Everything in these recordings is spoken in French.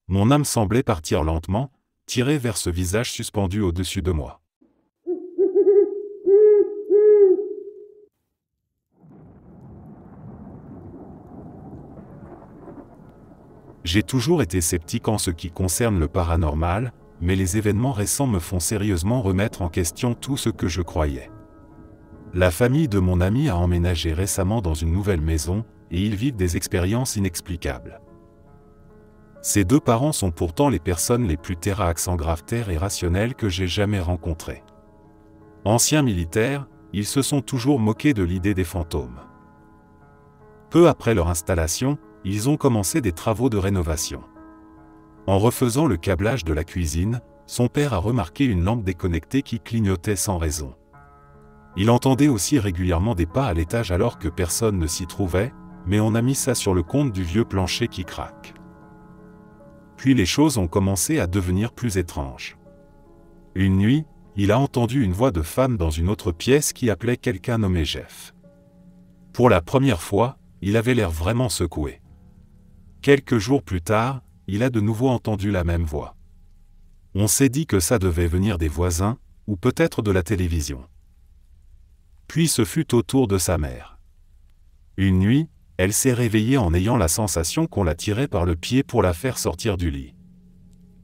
Mon âme semblait partir lentement, tirée vers ce visage suspendu au-dessus de moi. J'ai toujours été sceptique en ce qui concerne le paranormal, mais les événements récents me font sérieusement remettre en question tout ce que je croyais. La famille de mon ami a emménagé récemment dans une nouvelle maison, et ils vivent des expériences inexplicables. Ses deux parents sont pourtant les personnes les plus terre à accent grave terre et rationnelles que j'ai jamais rencontrées. Anciens militaires, ils se sont toujours moqués de l'idée des fantômes. Peu après leur installation, ils ont commencé des travaux de rénovation. En refaisant le câblage de la cuisine, son père a remarqué une lampe déconnectée qui clignotait sans raison. Il entendait aussi régulièrement des pas à l'étage alors que personne ne s'y trouvait, mais on a mis ça sur le compte du vieux plancher qui craque. Puis les choses ont commencé à devenir plus étranges. Une nuit, il a entendu une voix de femme dans une autre pièce qui appelait quelqu'un nommé Jeff. Pour la première fois, il avait l'air vraiment secoué. Quelques jours plus tard, il a de nouveau entendu la même voix. On s'est dit que ça devait venir des voisins, ou peut-être de la télévision. Puis ce fut au tour de sa mère. Une nuit, elle s'est réveillée en ayant la sensation qu'on la tirait par le pied pour la faire sortir du lit.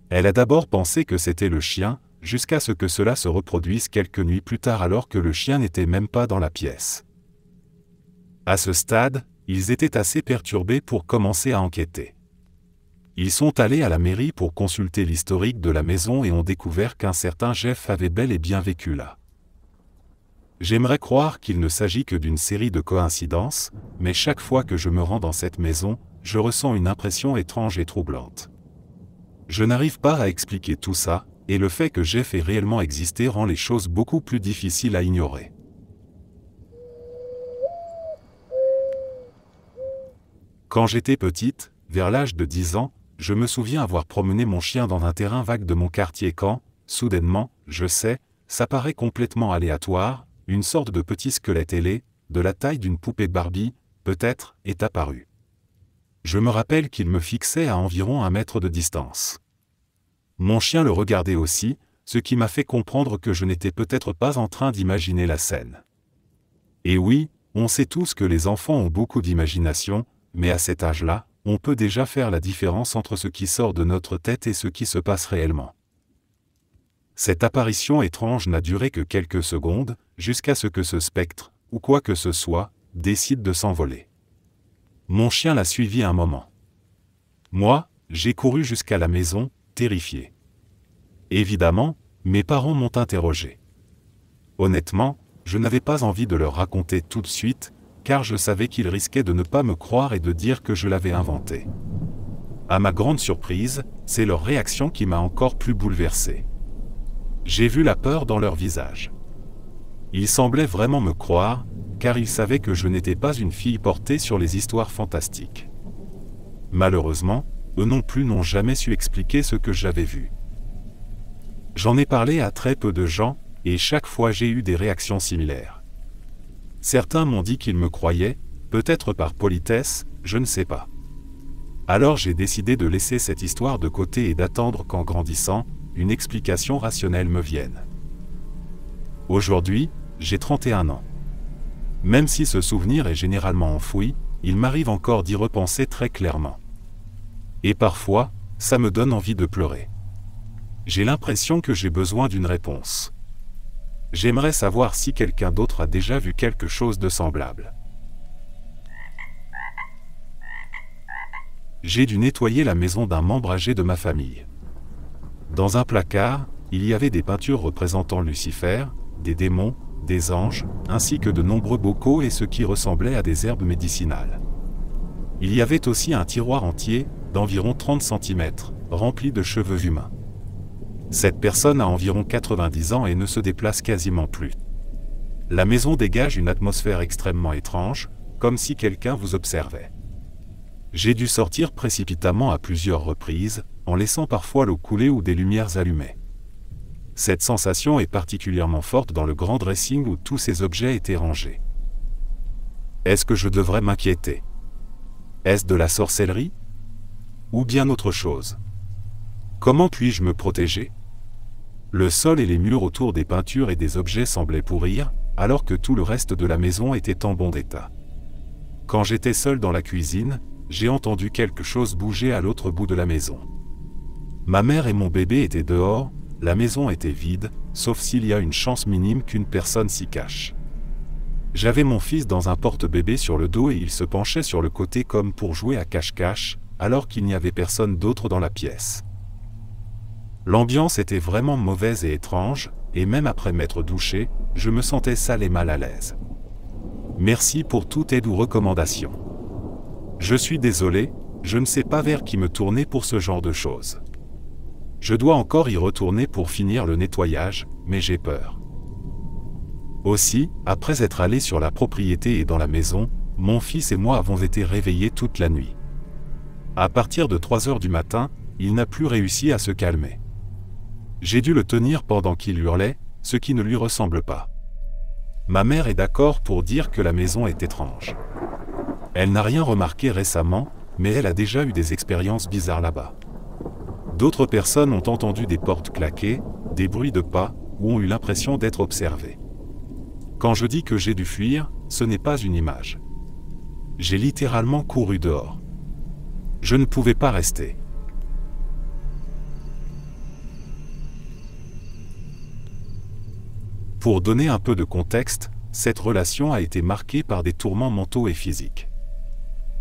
Elle a d'abord pensé que c'était le chien, jusqu'à ce que cela se reproduise quelques nuits plus tard alors que le chien n'était même pas dans la pièce. À ce stade, ils étaient assez perturbés pour commencer à enquêter. Ils sont allés à la mairie pour consulter l'historique de la maison et ont découvert qu'un certain Jeff avait bel et bien vécu là. J'aimerais croire qu'il ne s'agit que d'une série de coïncidences, mais chaque fois que je me rends dans cette maison, je ressens une impression étrange et troublante. Je n'arrive pas à expliquer tout ça, et le fait que Jeff ait réellement existé rend les choses beaucoup plus difficiles à ignorer. Quand j'étais petite, vers l'âge de 10 ans, je me souviens avoir promené mon chien dans un terrain vague de mon quartier quand, soudainement, je sais, ça paraît complètement aléatoire, une sorte de petit squelette ailé, de la taille d'une poupée Barbie, peut-être, est apparu. Je me rappelle qu'il me fixait à environ 1 mètre de distance. Mon chien le regardait aussi, ce qui m'a fait comprendre que je n'étais peut-être pas en train d'imaginer la scène. Et oui, on sait tous que les enfants ont beaucoup d'imagination, mais à cet âge-là, on peut déjà faire la différence entre ce qui sort de notre tête et ce qui se passe réellement. Cette apparition étrange n'a duré que quelques secondes, jusqu'à ce que ce spectre, ou quoi que ce soit, décide de s'envoler. Mon chien l'a suivi un moment. Moi, j'ai couru jusqu'à la maison, terrifié. Évidemment, mes parents m'ont interrogé. Honnêtement, je n'avais pas envie de leur raconter tout de suite, car je savais qu'ils risquaient de ne pas me croire et de dire que je l'avais inventé. À ma grande surprise, c'est leur réaction qui m'a encore plus bouleversé. J'ai vu la peur dans leur visage. Ils semblaient vraiment me croire, car ils savaient que je n'étais pas une fille portée sur les histoires fantastiques. Malheureusement, eux non plus n'ont jamais su expliquer ce que j'avais vu. J'en ai parlé à très peu de gens, et chaque fois j'ai eu des réactions similaires. Certains m'ont dit qu'ils me croyaient, peut-être par politesse, je ne sais pas. Alors j'ai décidé de laisser cette histoire de côté et d'attendre qu'en grandissant, une explication rationnelle me vienne. Aujourd'hui, j'ai 31 ans. Même si ce souvenir est généralement enfoui, il m'arrive encore d'y repenser très clairement. Et parfois, ça me donne envie de pleurer. J'ai l'impression que j'ai besoin d'une réponse. J'aimerais savoir si quelqu'un d'autre a déjà vu quelque chose de semblable. J'ai dû nettoyer la maison d'un membre âgé de ma famille. Dans un placard, il y avait des peintures représentant Lucifer, des démons, des anges, ainsi que de nombreux bocaux et ce qui ressemblait à des herbes médicinales. Il y avait aussi un tiroir entier, d'environ 30 cm, rempli de cheveux humains. Cette personne a environ 90 ans et ne se déplace quasiment plus. La maison dégage une atmosphère extrêmement étrange, comme si quelqu'un vous observait. J'ai dû sortir précipitamment à plusieurs reprises, en laissant parfois l'eau couler ou des lumières allumées. Cette sensation est particulièrement forte dans le grand dressing où tous ces objets étaient rangés. Est-ce que je devrais m'inquiéter? Est-ce de la sorcellerie? Ou bien autre chose? Comment puis-je me protéger? Le sol et les murs autour des peintures et des objets semblaient pourrir, alors que tout le reste de la maison était en bon état. Quand j'étais seul dans la cuisine, j'ai entendu quelque chose bouger à l'autre bout de la maison. Ma mère et mon bébé étaient dehors, la maison était vide, sauf s'il y a une chance minime qu'une personne s'y cache. J'avais mon fils dans un porte-bébé sur le dos et il se penchait sur le côté comme pour jouer à cache-cache, alors qu'il n'y avait personne d'autre dans la pièce. L'ambiance était vraiment mauvaise et étrange, et même après m'être douché, je me sentais sale et mal à l'aise. Merci pour toute aide ou recommandation. Je suis désolé, je ne sais pas vers qui me tourner pour ce genre de choses. Je dois encore y retourner pour finir le nettoyage, mais j'ai peur. Aussi, après être allés sur la propriété et dans la maison, mon fils et moi avons été réveillés toute la nuit. À partir de 3 heures du matin, il n'a plus réussi à se calmer. J'ai dû le tenir pendant qu'il hurlait, ce qui ne lui ressemble pas. Ma mère est d'accord pour dire que la maison est étrange. Elle n'a rien remarqué récemment, mais elle a déjà eu des expériences bizarres là-bas. D'autres personnes ont entendu des portes claquer, des bruits de pas, ou ont eu l'impression d'être observées. Quand je dis que j'ai dû fuir, ce n'est pas une image. J'ai littéralement couru dehors. Je ne pouvais pas rester. Pour donner un peu de contexte, cette relation a été marquée par des tourments mentaux et physiques.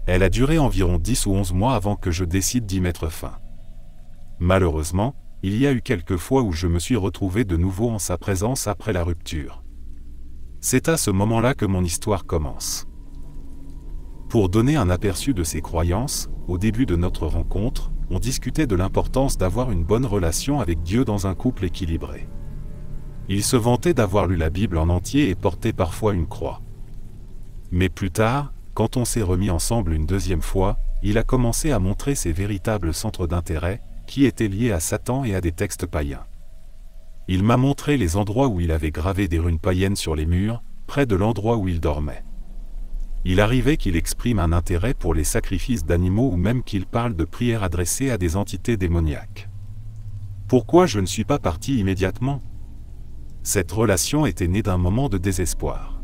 Elle a duré environ 10 ou 11 mois avant que je décide d'y mettre fin. Malheureusement, il y a eu quelques fois où je me suis retrouvé de nouveau en sa présence après la rupture. C'est à ce moment-là que mon histoire commence. Pour donner un aperçu de ses croyances, au début de notre rencontre, on discutait de l'importance d'avoir une bonne relation avec Dieu dans un couple équilibré. Il se vantait d'avoir lu la Bible en entier et portait parfois une croix. Mais plus tard, quand on s'est remis ensemble une deuxième fois, il a commencé à montrer ses véritables centres d'intérêt, qui étaient liés à Satan et à des textes païens. Il m'a montré les endroits où il avait gravé des runes païennes sur les murs, près de l'endroit où il dormait. Il arrivait qu'il exprime un intérêt pour les sacrifices d'animaux ou même qu'il parle de prières adressées à des entités démoniaques. Pourquoi je ne suis pas parti immédiatement? Cette relation était née d'un moment de désespoir.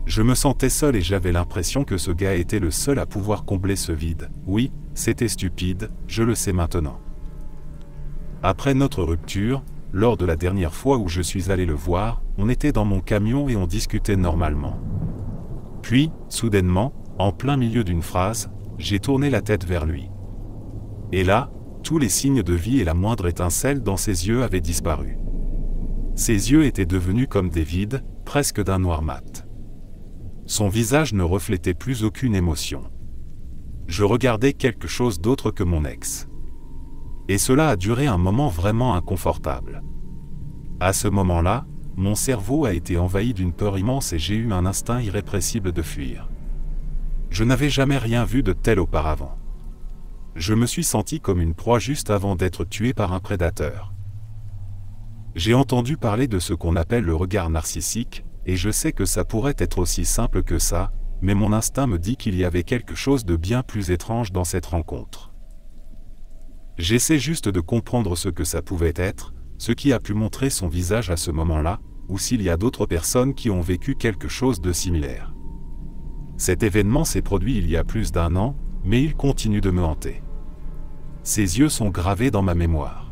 Je me sentais seul et j'avais l'impression que ce gars était le seul à pouvoir combler ce vide. Oui, c'était stupide, je le sais maintenant. Après notre rupture, lors de la dernière fois où je suis allé le voir, on était dans mon camion et on discutait normalement. Puis, soudainement, en plein milieu d'une phrase, j'ai tourné la tête vers lui. Et là, tous les signes de vie et la moindre étincelle dans ses yeux avaient disparu. Ses yeux étaient devenus comme des vides, presque d'un noir mat. Son visage ne reflétait plus aucune émotion. Je regardais quelque chose d'autre que mon ex. Et cela a duré un moment vraiment inconfortable. À ce moment-là, mon cerveau a été envahi d'une peur immense et j'ai eu un instinct irrépressible de fuir. Je n'avais jamais rien vu de tel auparavant. Je me suis senti comme une proie juste avant d'être tué par un prédateur. J'ai entendu parler de ce qu'on appelle le regard narcissique, et je sais que ça pourrait être aussi simple que ça, mais mon instinct me dit qu'il y avait quelque chose de bien plus étrange dans cette rencontre. J'essaie juste de comprendre ce que ça pouvait être, ce qui a pu montrer son visage à ce moment-là, ou s'il y a d'autres personnes qui ont vécu quelque chose de similaire. Cet événement s'est produit il y a plus d'1 an, mais il continue de me hanter. Ses yeux sont gravés dans ma mémoire.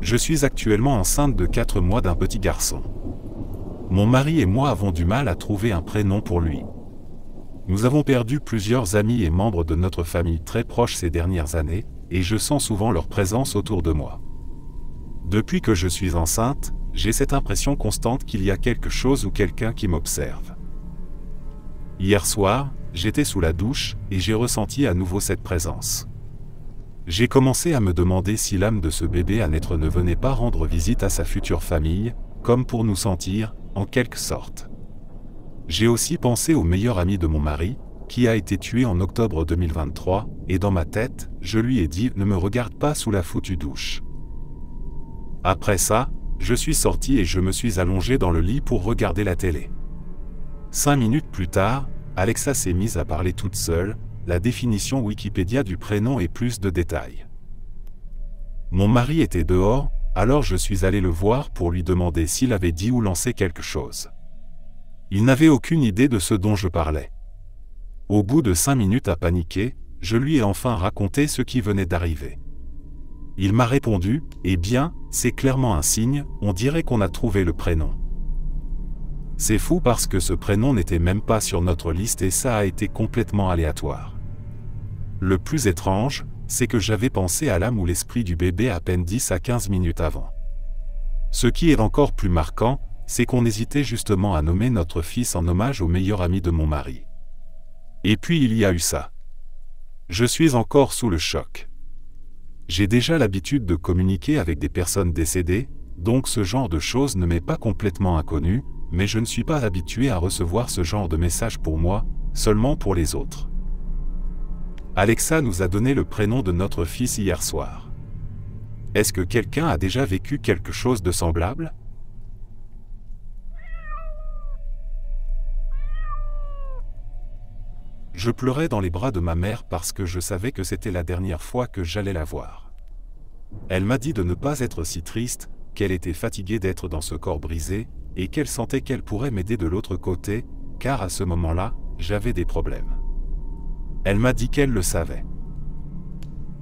Je suis actuellement enceinte de 4 mois d'un petit garçon. Mon mari et moi avons du mal à trouver un prénom pour lui. Nous avons perdu plusieurs amis et membres de notre famille très proches ces dernières années, et je sens souvent leur présence autour de moi. Depuis que je suis enceinte, j'ai cette impression constante qu'il y a quelque chose ou quelqu'un qui m'observe. Hier soir, j'étais sous la douche, et j'ai ressenti à nouveau cette présence. J'ai commencé à me demander si l'âme de ce bébé à naître ne venait pas rendre visite à sa future famille, comme pour nous sentir, en quelque sorte. J'ai aussi pensé au meilleur ami de mon mari, qui a été tué en octobre 2023, et dans ma tête, je lui ai dit « Ne me regarde pas sous la foutue douche ». Après ça, je suis sorti et je me suis allongé dans le lit pour regarder la télé. 5 minutes plus tard, Alexa s'est mise à parler toute seule, la définition Wikipédia du prénom et plus de détails. Mon mari était dehors, alors je suis allé le voir pour lui demander s'il avait dit ou lancé quelque chose. Il n'avait aucune idée de ce dont je parlais. Au bout de 5 minutes à paniquer, je lui ai enfin raconté ce qui venait d'arriver. Il m'a répondu « Eh bien, c'est clairement un signe, on dirait qu'on a trouvé le prénom. » C'est fou parce que ce prénom n'était même pas sur notre liste et ça a été complètement aléatoire. Le plus étrange, c'est que j'avais pensé à l'âme ou l'esprit du bébé à peine 10 à 15 minutes avant. Ce qui est encore plus marquant, c'est qu'on hésitait justement à nommer notre fils en hommage au meilleur ami de mon mari. Et puis il y a eu ça. Je suis encore sous le choc. J'ai déjà l'habitude de communiquer avec des personnes décédées, donc ce genre de choses ne m'est pas complètement inconnu, mais je ne suis pas habitué à recevoir ce genre de message pour moi, seulement pour les autres. Alexa nous a donné le prénom de notre fils hier soir. Est-ce que quelqu'un a déjà vécu quelque chose de semblable ? Je pleurais dans les bras de ma mère parce que je savais que c'était la dernière fois que j'allais la voir. Elle m'a dit de ne pas être si triste, qu'elle était fatiguée d'être dans ce corps brisé, et qu'elle sentait qu'elle pourrait m'aider de l'autre côté, car à ce moment-là, j'avais des problèmes. Elle m'a dit qu'elle le savait.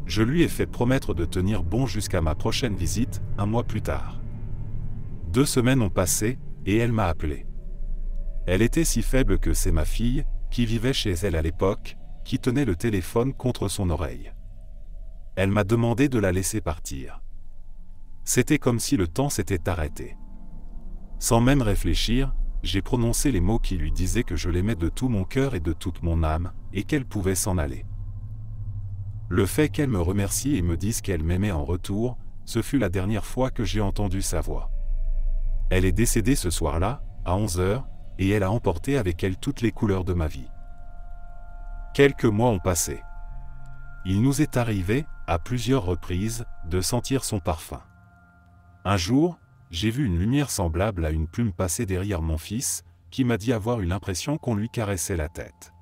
Je lui ai fait promettre de tenir bon jusqu'à ma prochaine visite, 1 mois plus tard. 2 semaines ont passé, et elle m'a appelé. Elle était si faible que c'est ma fille, qui vivait chez elle à l'époque, qui tenait le téléphone contre son oreille. Elle m'a demandé de la laisser partir. C'était comme si le temps s'était arrêté. Sans même réfléchir, j'ai prononcé les mots qui lui disaient que je l'aimais de tout mon cœur et de toute mon âme, et qu'elle pouvait s'en aller. Le fait qu'elle me remercie et me dise qu'elle m'aimait en retour, ce fut la dernière fois que j'ai entendu sa voix. Elle est décédée ce soir-là, à 11h, et elle a emporté avec elle toutes les couleurs de ma vie. Quelques mois ont passé. Il nous est arrivé, à plusieurs reprises, de sentir son parfum. Un jour, j'ai vu une lumière semblable à une plume passer derrière mon fils, qui m'a dit avoir eu l'impression qu'on lui caressait la tête.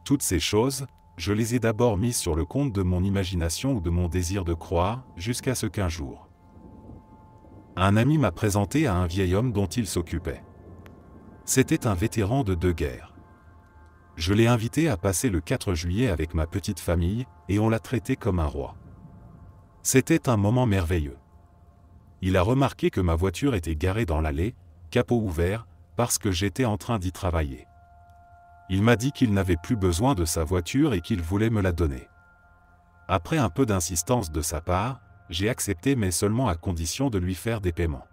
Toutes ces choses, je les ai d'abord mises sur le compte de mon imagination ou de mon désir de croire, jusqu'à ce qu'un jour, un ami m'a présenté à un vieil homme dont il s'occupait. C'était un vétéran de 2 guerres. Je l'ai invité à passer le 4 juillet avec ma petite famille, et on l'a traité comme un roi. C'était un moment merveilleux. Il a remarqué que ma voiture était garée dans l'allée, capot ouvert, parce que j'étais en train d'y travailler. Il m'a dit qu'il n'avait plus besoin de sa voiture et qu'il voulait me la donner. Après un peu d'insistance de sa part, j'ai accepté mais seulement à condition de lui faire des paiements.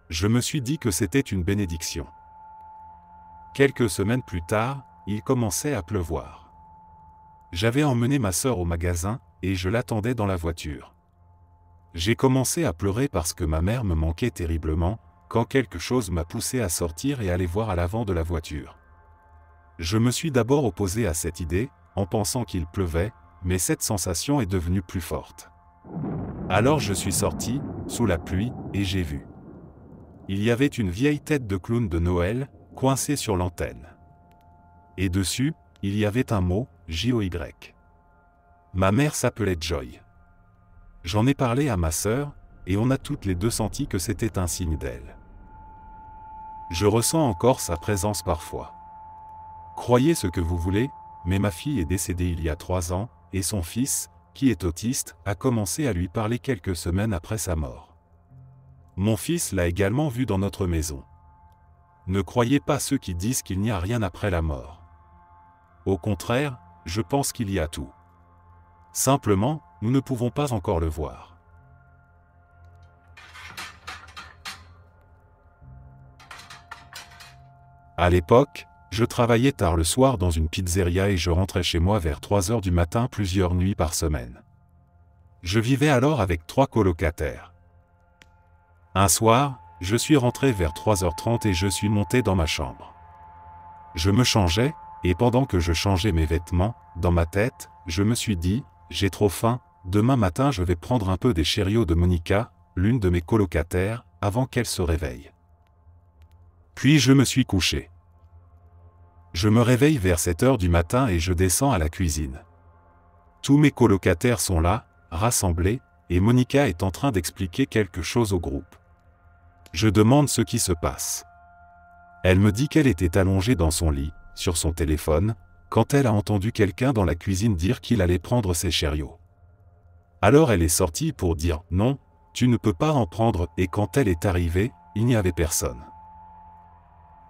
Je me suis dit que c'était une bénédiction. Quelques semaines plus tard, il commençait à pleuvoir. J'avais emmené ma sœur au magasin, et je l'attendais dans la voiture. J'ai commencé à pleurer parce que ma mère me manquait terriblement, quand quelque chose m'a poussé à sortir et aller voir à l'avant de la voiture. Je me suis d'abord opposé à cette idée, en pensant qu'il pleuvait, mais cette sensation est devenue plus forte. Alors je suis sorti, sous la pluie, et j'ai vu. Il y avait une vieille tête de clown de Noël, coincée sur l'antenne. Et dessus, il y avait un mot, J-O-Y. Ma mère s'appelait Joy. J'en ai parlé à ma sœur, et on a toutes les deux senti que c'était un signe d'elle. Je ressens encore sa présence parfois. Croyez ce que vous voulez, mais ma fille est décédée il y a 3 ans, et son fils, qui est autiste, a commencé à lui parler quelques semaines après sa mort. Mon fils l'a également vu dans notre maison. Ne croyez pas ceux qui disent qu'il n'y a rien après la mort. Au contraire, je pense qu'il y a tout. Simplement, nous ne pouvons pas encore le voir. À l'époque, je travaillais tard le soir dans une pizzeria et je rentrais chez moi vers 3h du matin plusieurs nuits par semaine. Je vivais alors avec 3 colocataires. Un soir, je suis rentré vers 3h30 et je suis monté dans ma chambre. Je me changeais, et pendant que je changeais mes vêtements, dans ma tête, je me suis dit, j'ai trop faim, demain matin je vais prendre un peu des Cheerios de Monica, l'une de mes colocataires, avant qu'elle se réveille. Puis je me suis couché. Je me réveille vers 7 heures du matin et je descends à la cuisine. Tous mes colocataires sont là, rassemblés, et Monica est en train d'expliquer quelque chose au groupe. Je demande ce qui se passe. Elle me dit qu'elle était allongée dans son lit, sur son téléphone, quand elle a entendu quelqu'un dans la cuisine dire qu'il allait prendre ses chariots. Alors elle est sortie pour dire « Non, tu ne peux pas en prendre » et quand elle est arrivée, il n'y avait personne.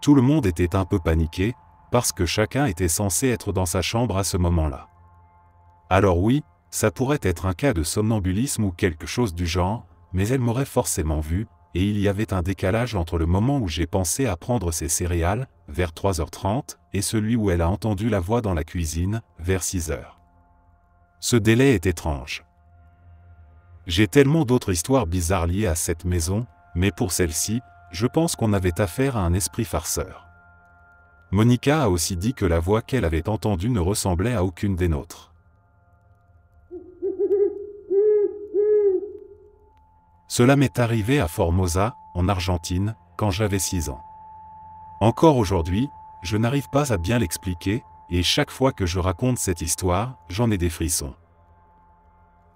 Tout le monde était un peu paniqué, parce que chacun était censé être dans sa chambre à ce moment-là. Alors oui, ça pourrait être un cas de somnambulisme ou quelque chose du genre, mais elle m'aurait forcément vu, et il y avait un décalage entre le moment où j'ai pensé à prendre ses céréales, vers 3h30, et celui où elle a entendu la voix dans la cuisine, vers 6h. Ce délai est étrange. J'ai tellement d'autres histoires bizarres liées à cette maison, mais pour celle-ci, je pense qu'on avait affaire à un esprit farceur. Monica a aussi dit que la voix qu'elle avait entendue ne ressemblait à aucune des nôtres. Cela m'est arrivé à Formosa, en Argentine, quand j'avais 6 ans. Encore aujourd'hui, je n'arrive pas à bien l'expliquer, et chaque fois que je raconte cette histoire, j'en ai des frissons.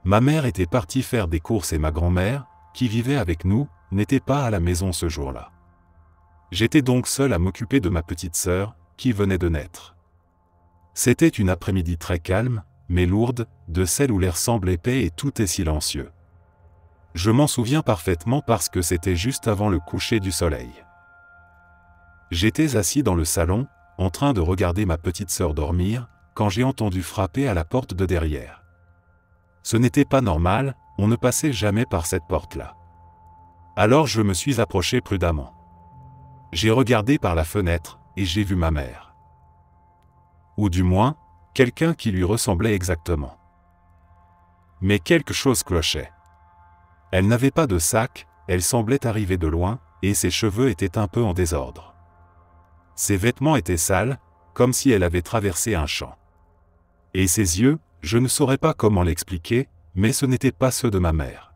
Ma mère était partie faire des courses et ma grand-mère, qui vivait avec nous, n'était pas à la maison ce jour-là. J'étais donc seul à m'occuper de ma petite sœur, qui venait de naître. C'était une après-midi très calme, mais lourde, de celle où l'air semble épais et tout est silencieux. Je m'en souviens parfaitement parce que c'était juste avant le coucher du soleil. J'étais assis dans le salon, en train de regarder ma petite sœur dormir, quand j'ai entendu frapper à la porte de derrière. Ce n'était pas normal, on ne passait jamais par cette porte-là. Alors je me suis approché prudemment. J'ai regardé par la fenêtre, et j'ai vu ma mère. Ou du moins, quelqu'un qui lui ressemblait exactement. Mais quelque chose clochait. Elle n'avait pas de sac, elle semblait arriver de loin, et ses cheveux étaient un peu en désordre. Ses vêtements étaient sales, comme si elle avait traversé un champ. Et ses yeux, je ne saurais pas comment l'expliquer, mais ce n'étaient pas ceux de ma mère.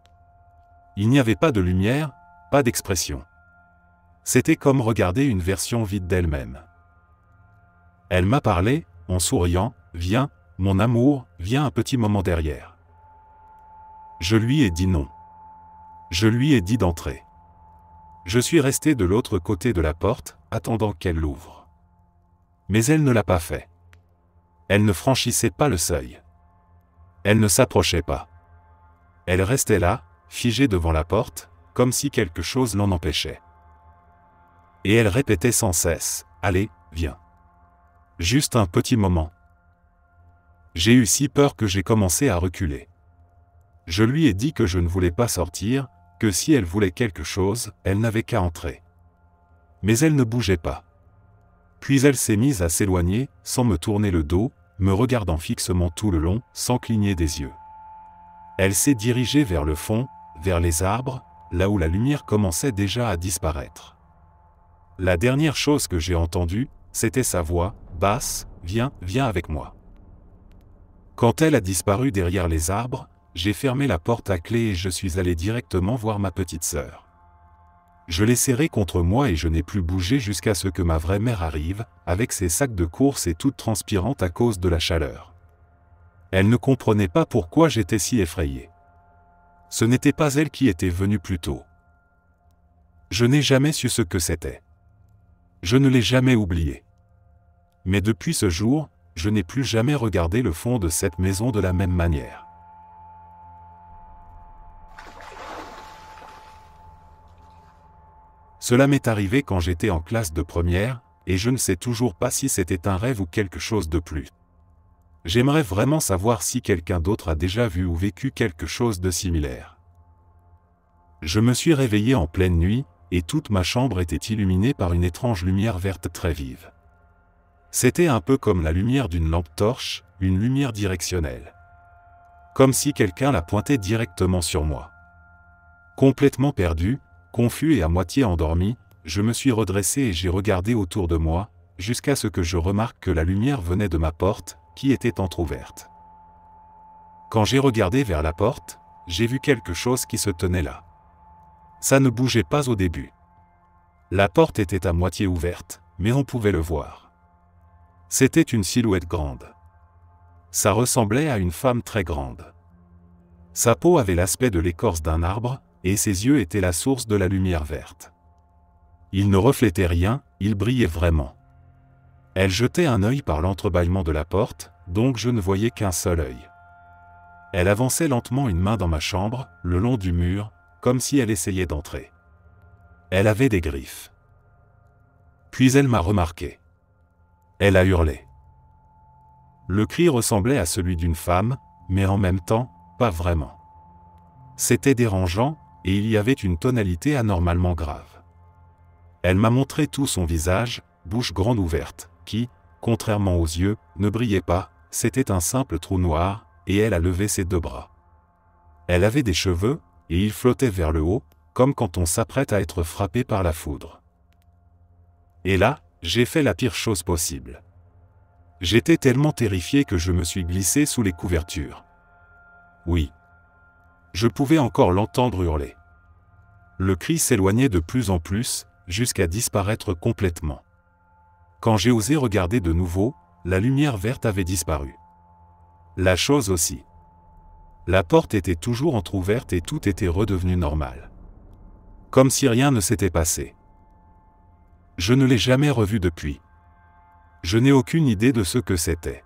Il n'y avait pas de lumière, pas d'expression. C'était comme regarder une version vide d'elle-même. Elle m'a parlé, en souriant, « Viens, mon amour, viens un petit moment derrière. » Je lui ai dit non. Je lui ai dit d'entrer. Je suis resté de l'autre côté de la porte, attendant qu'elle l'ouvre. Mais elle ne l'a pas fait. Elle ne franchissait pas le seuil. Elle ne s'approchait pas. Elle restait là, figée devant la porte, comme si quelque chose l'en empêchait. Et elle répétait sans cesse, « Allez, viens. Juste un petit moment. » J'ai eu si peur que j'ai commencé à reculer. Je lui ai dit que je ne voulais pas sortir, que si elle voulait quelque chose, elle n'avait qu'à entrer. Mais elle ne bougeait pas. Puis elle s'est mise à s'éloigner, sans me tourner le dos, me regardant fixement tout le long, sans cligner des yeux. Elle s'est dirigée vers le fond, vers les arbres, là où la lumière commençait déjà à disparaître. La dernière chose que j'ai entendue, c'était sa voix, basse, « Viens, viens avec moi. » Quand elle a disparu derrière les arbres, j'ai fermé la porte à clé et je suis allé directement voir ma petite sœur. Je l'ai serrée contre moi et je n'ai plus bougé jusqu'à ce que ma vraie mère arrive, avec ses sacs de course et toute transpirante à cause de la chaleur. Elle ne comprenait pas pourquoi j'étais si effrayé. Ce n'était pas elle qui était venue plus tôt. Je n'ai jamais su ce que c'était. Je ne l'ai jamais oublié. Mais depuis ce jour, je n'ai plus jamais regardé le fond de cette maison de la même manière. Cela m'est arrivé quand j'étais en classe de première, et je ne sais toujours pas si c'était un rêve ou quelque chose de plus. J'aimerais vraiment savoir si quelqu'un d'autre a déjà vu ou vécu quelque chose de similaire. Je me suis réveillé en pleine nuit, et toute ma chambre était illuminée par une étrange lumière verte très vive. C'était un peu comme la lumière d'une lampe torche, une lumière directionnelle. Comme si quelqu'un la pointait directement sur moi. Complètement perdu, confus et à moitié endormi, je me suis redressé et j'ai regardé autour de moi, jusqu'à ce que je remarque que la lumière venait de ma porte, qui était entr'ouverte. Quand j'ai regardé vers la porte, j'ai vu quelque chose qui se tenait là. Ça ne bougeait pas au début. La porte était à moitié ouverte, mais on pouvait le voir. C'était une silhouette grande. Ça ressemblait à une femme très grande. Sa peau avait l'aspect de l'écorce d'un arbre, et ses yeux étaient la source de la lumière verte. Il ne reflétait rien, il brillait vraiment. Elle jetait un œil par l'entrebâillement de la porte, donc je ne voyais qu'un seul œil. Elle avançait lentement une main dans ma chambre, le long du mur, comme si elle essayait d'entrer. Elle avait des griffes. Puis elle m'a remarqué. Elle a hurlé. Le cri ressemblait à celui d'une femme, mais en même temps, pas vraiment. C'était dérangeant, et il y avait une tonalité anormalement grave. Elle m'a montré tout son visage, bouche grande ouverte, qui, contrairement aux yeux, ne brillait pas, c'était un simple trou noir, et elle a levé ses deux bras. Elle avait des cheveux, et ils flottaient vers le haut, comme quand on s'apprête à être frappé par la foudre. Et là, j'ai fait la pire chose possible. J'étais tellement terrifié que je me suis glissé sous les couvertures. Oui. Je pouvais encore l'entendre hurler. Le cri s'éloignait de plus en plus, jusqu'à disparaître complètement. Quand j'ai osé regarder de nouveau, la lumière verte avait disparu. La chose aussi. La porte était toujours entr'ouverte et tout était redevenu normal. Comme si rien ne s'était passé. Je ne l'ai jamais revu depuis. Je n'ai aucune idée de ce que c'était.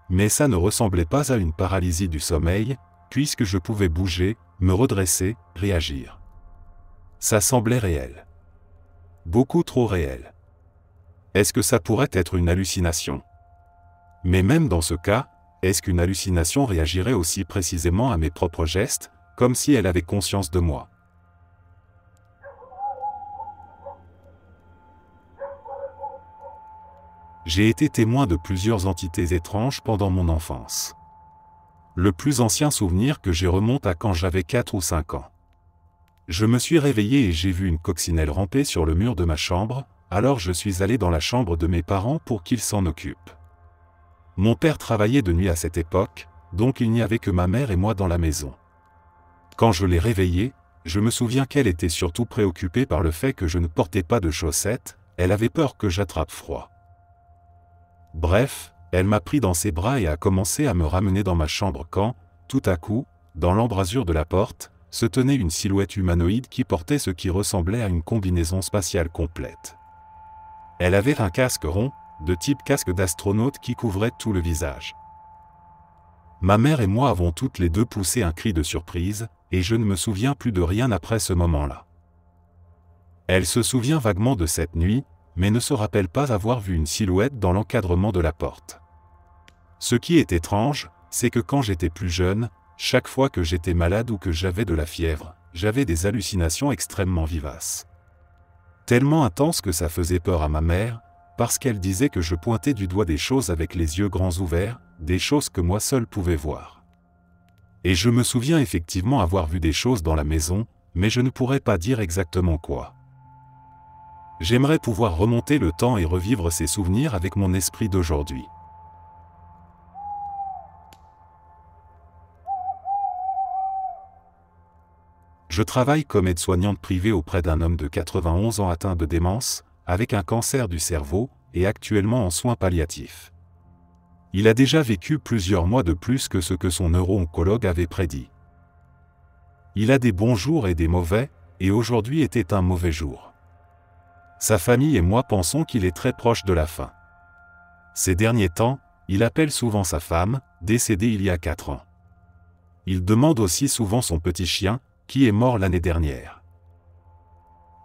Mais ça ne ressemblait pas à une paralysie du sommeil, puisque je pouvais bouger, me redresser, réagir. Ça semblait réel. Beaucoup trop réel. Est-ce que ça pourrait être une hallucination? Mais même dans ce cas, est-ce qu'une hallucination réagirait aussi précisément à mes propres gestes, comme si elle avait conscience de moi? J'ai été témoin de plusieurs entités étranges pendant mon enfance. Le plus ancien souvenir que j'ai remonte à quand j'avais 4 ou 5 ans. Je me suis réveillé et j'ai vu une coccinelle ramper sur le mur de ma chambre, alors je suis allé dans la chambre de mes parents pour qu'ils s'en occupent. Mon père travaillait de nuit à cette époque, donc il n'y avait que ma mère et moi dans la maison. Quand je l'ai réveillée, je me souviens qu'elle était surtout préoccupée par le fait que je ne portais pas de chaussettes, elle avait peur que j'attrape froid. Bref, elle m'a pris dans ses bras et a commencé à me ramener dans ma chambre quand, tout à coup, dans l'embrasure de la porte, se tenait une silhouette humanoïde qui portait ce qui ressemblait à une combinaison spatiale complète. Elle avait un casque rond, de type casque d'astronaute qui couvrait tout le visage. Ma mère et moi avons toutes les deux poussé un cri de surprise, et je ne me souviens plus de rien après ce moment-là. Elle se souvient vaguement de cette nuit, mais ne se rappelle pas avoir vu une silhouette dans l'encadrement de la porte. Ce qui est étrange, c'est que quand j'étais plus jeune, chaque fois que j'étais malade ou que j'avais de la fièvre, j'avais des hallucinations extrêmement vivaces. Tellement intenses que ça faisait peur à ma mère, parce qu'elle disait que je pointais du doigt des choses avec les yeux grands ouverts, des choses que moi seul pouvais voir. Et je me souviens effectivement avoir vu des choses dans la maison, mais je ne pourrais pas dire exactement quoi. J'aimerais pouvoir remonter le temps et revivre ces souvenirs avec mon esprit d'aujourd'hui. Je travaille comme aide-soignante privée auprès d'un homme de 91 ans atteint de démence, avec un cancer du cerveau, et actuellement en soins palliatifs. Il a déjà vécu plusieurs mois de plus que ce que son neuro-oncologue avait prédit. Il a des bons jours et des mauvais, et aujourd'hui était un mauvais jour. Sa famille et moi pensons qu'il est très proche de la fin. Ces derniers temps, il appelle souvent sa femme, décédée il y a 4 ans. Il demande aussi souvent son petit chien, qui est mort l'année dernière.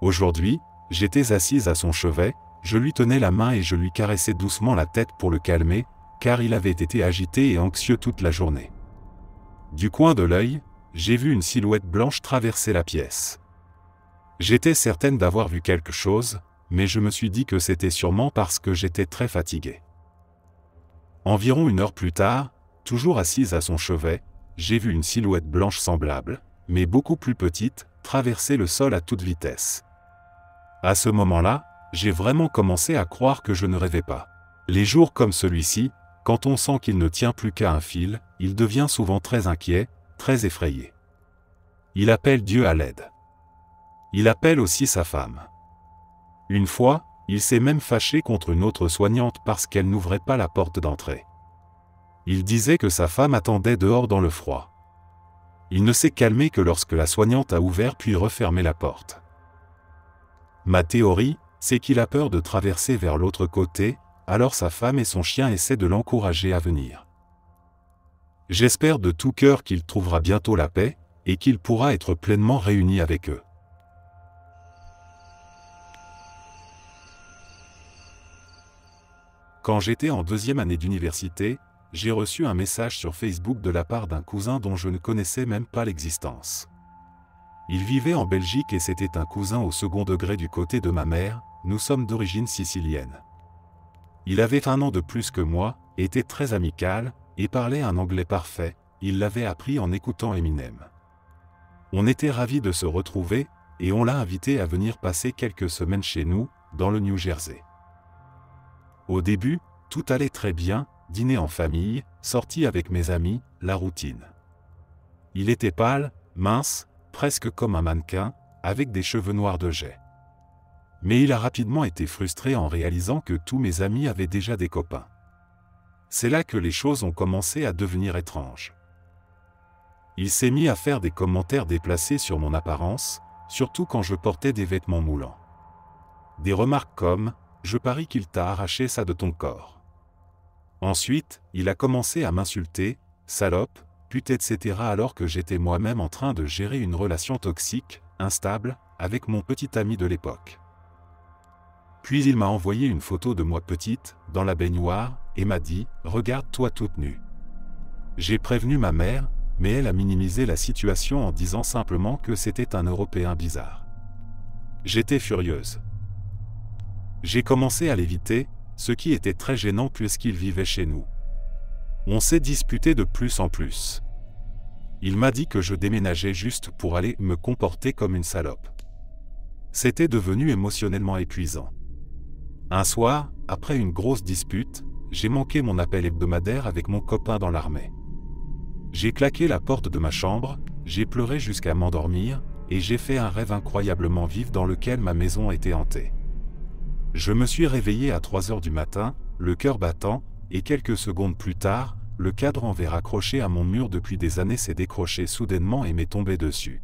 Aujourd'hui, j'étais assise à son chevet, je lui tenais la main et je lui caressais doucement la tête pour le calmer, car il avait été agité et anxieux toute la journée. Du coin de l'œil, j'ai vu une silhouette blanche traverser la pièce. J'étais certaine d'avoir vu quelque chose, mais je me suis dit que c'était sûrement parce que j'étais très fatigué. Environ 1 heure plus tard, toujours assise à son chevet, j'ai vu une silhouette blanche semblable, mais beaucoup plus petite, traverser le sol à toute vitesse. À ce moment-là, j'ai vraiment commencé à croire que je ne rêvais pas. Les jours comme celui-ci, quand on sent qu'il ne tient plus qu'à un fil, il devient souvent très inquiet, très effrayé. Il appelle Dieu à l'aide. Il appelle aussi sa femme. Une fois, Il s'est même fâché contre une autre soignante parce qu'elle n'ouvrait pas la porte d'entrée. Il disait que sa femme attendait dehors dans le froid. Il ne s'est calmé que lorsque la soignante a ouvert puis refermé la porte. Ma théorie, c'est qu'il a peur de traverser vers l'autre côté, alors sa femme et son chien essaient de l'encourager à venir. J'espère de tout cœur qu'il trouvera bientôt la paix, et qu'il pourra être pleinement réuni avec eux. Quand j'étais en 2e année d'université, j'ai reçu un message sur Facebook de la part d'un cousin dont je ne connaissais même pas l'existence. Il vivait en Belgique et c'était un cousin au second degré du côté de ma mère, nous sommes d'origine sicilienne. Il avait 1 an de plus que moi, était très amical, et parlait un anglais parfait, il l'avait appris en écoutant Eminem. On était ravis de se retrouver, et on l'a invité à venir passer quelques semaines chez nous, dans le New Jersey. Au début, tout allait très bien, dîner en famille, sortie avec mes amis, la routine. Il était pâle, mince, presque comme un mannequin, avec des cheveux noirs de jais. Mais il a rapidement été frustré en réalisant que tous mes amis avaient déjà des copains. C'est là que les choses ont commencé à devenir étranges. Il s'est mis à faire des commentaires déplacés sur mon apparence, surtout quand je portais des vêtements moulants. Des remarques comme « Je parie qu'il t'a arraché ça de ton corps ». Ensuite, il a commencé à m'insulter, salope, pute etc. alors que j'étais moi-même en train de gérer une relation toxique, instable, avec mon petit ami de l'époque. Puis il m'a envoyé une photo de moi petite, dans la baignoire, et m'a dit « Regarde-toi toute nue ». J'ai prévenu ma mère, mais elle a minimisé la situation en disant simplement que c'était un Européen bizarre. J'étais furieuse. J'ai commencé à l'éviter, ce qui était très gênant puisqu'il vivait chez nous. On s'est disputé de plus en plus. Il m'a dit que je déménageais juste pour aller me comporter comme une salope. C'était devenu émotionnellement épuisant. Un soir, après une grosse dispute, j'ai manqué mon appel hebdomadaire avec mon copain dans l'armée. J'ai claqué la porte de ma chambre, j'ai pleuré jusqu'à m'endormir, et j'ai fait un rêve incroyablement vif dans lequel ma maison était hantée. Je me suis réveillé à 3 heures du matin, le cœur battant, et quelques secondes plus tard, le cadre en verre accroché à mon mur depuis des années s'est décroché soudainement et m'est tombé dessus.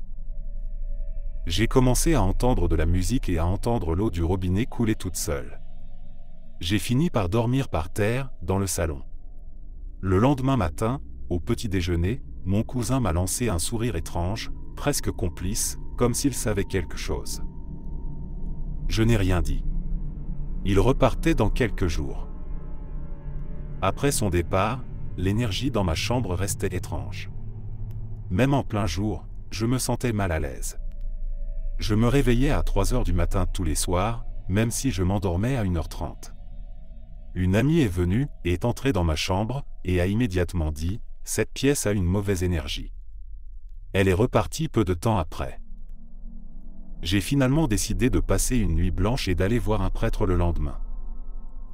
J'ai commencé à entendre de la musique et à entendre l'eau du robinet couler toute seule. J'ai fini par dormir par terre, dans le salon. Le lendemain matin, au petit déjeuner, mon cousin m'a lancé un sourire étrange, presque complice, comme s'il savait quelque chose. Je n'ai rien dit. Il repartait dans quelques jours. Après son départ, l'énergie dans ma chambre restait étrange. Même en plein jour, je me sentais mal à l'aise. Je me réveillais à 3 heures du matin tous les soirs, même si je m'endormais à 1h30. Une amie est venue, est entrée dans ma chambre, et a immédiatement dit « Cette pièce a une mauvaise énergie ». Elle est repartie peu de temps après. J'ai finalement décidé de passer une nuit blanche et d'aller voir un prêtre le lendemain.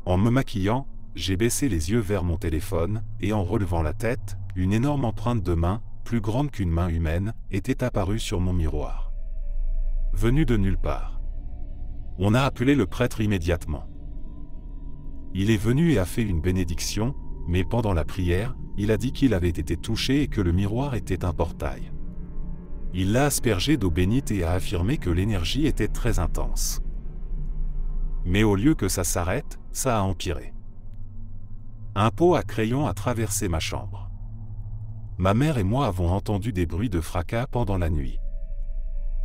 En me maquillant, j'ai baissé les yeux vers mon téléphone, et en relevant la tête, une énorme empreinte de main, plus grande qu'une main humaine, était apparue sur mon miroir. Venue de nulle part. On a appelé le prêtre immédiatement. Il est venu et a fait une bénédiction, mais pendant la prière, il a dit qu'il avait été touché et que le miroir était un portail. Il l'a aspergé d'eau bénite et a affirmé que l'énergie était très intense. Mais au lieu que ça s'arrête, ça a empiré. Un pot à crayon a traversé ma chambre. Ma mère et moi avons entendu des bruits de fracas pendant la nuit.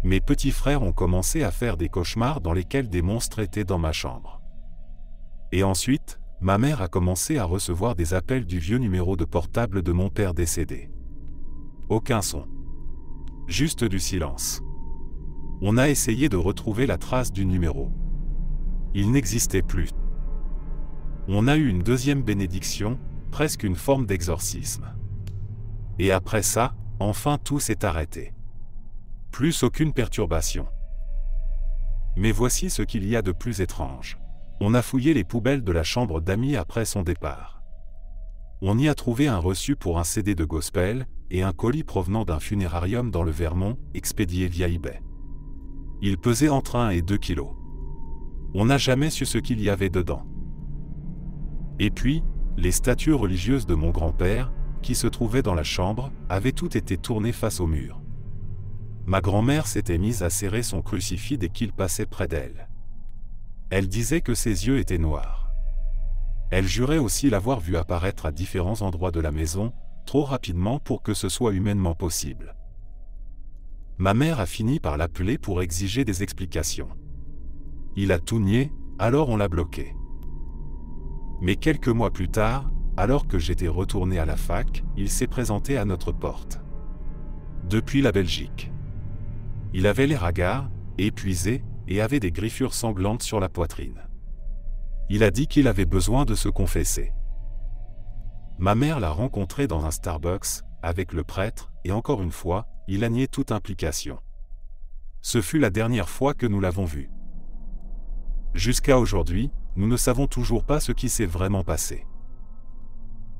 Mes petits frères ont commencé à faire des cauchemars dans lesquels des monstres étaient dans ma chambre. Et ensuite, ma mère a commencé à recevoir des appels du vieux numéro de portable de mon père décédé. Aucun son. Juste du silence. On a essayé de retrouver la trace du numéro. Il n'existait plus. On a eu une deuxième bénédiction, presque une forme d'exorcisme. Et après ça, enfin tout s'est arrêté. Plus aucune perturbation. Mais voici ce qu'il y a de plus étrange. On a fouillé les poubelles de la chambre d'amis après son départ. On y a trouvé un reçu pour un CD de gospel et un colis provenant d'un funérarium dans le Vermont, expédié via eBay. Il pesait entre 1 et 2 kilos. On n'a jamais su ce qu'il y avait dedans. Et puis, les statues religieuses de mon grand-père, qui se trouvaient dans la chambre, avaient toutes été tournées face au mur. Ma grand-mère s'était mise à serrer son crucifix dès qu'il passait près d'elle. Elle disait que ses yeux étaient noirs. Elle jurait aussi l'avoir vu apparaître à différents endroits de la maison, trop rapidement pour que ce soit humainement possible. Ma mère a fini par l'appeler pour exiger des explications. Il a tout nié, alors on l'a bloqué. Mais quelques mois plus tard, alors que j'étais retourné à la fac, il s'est présenté à notre porte. Depuis la Belgique. Il avait l'air hagard, épuisé, et avait des griffures sanglantes sur la poitrine. Il a dit qu'il avait besoin de se confesser. Ma mère l'a rencontré dans un Starbucks, avec le prêtre, et encore une fois, il a nié toute implication. Ce fut la dernière fois que nous l'avons vu. Jusqu'à aujourd'hui, nous ne savons toujours pas ce qui s'est vraiment passé.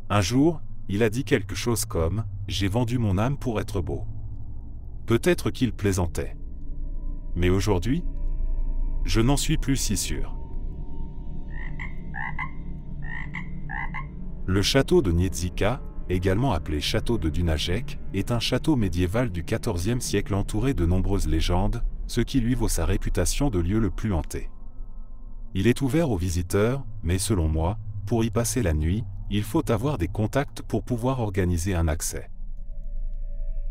Un jour, il a dit quelque chose comme « J'ai vendu mon âme pour être beau ». Peut-être qu'il plaisantait. Mais aujourd'hui, je n'en suis plus si sûr. Le château de Niedzika, également appelé château de Dunajec, est un château médiéval du XIVe siècle entouré de nombreuses légendes, ce qui lui vaut sa réputation de lieu le plus hanté. Il est ouvert aux visiteurs, mais selon moi, pour y passer la nuit, il faut avoir des contacts pour pouvoir organiser un accès.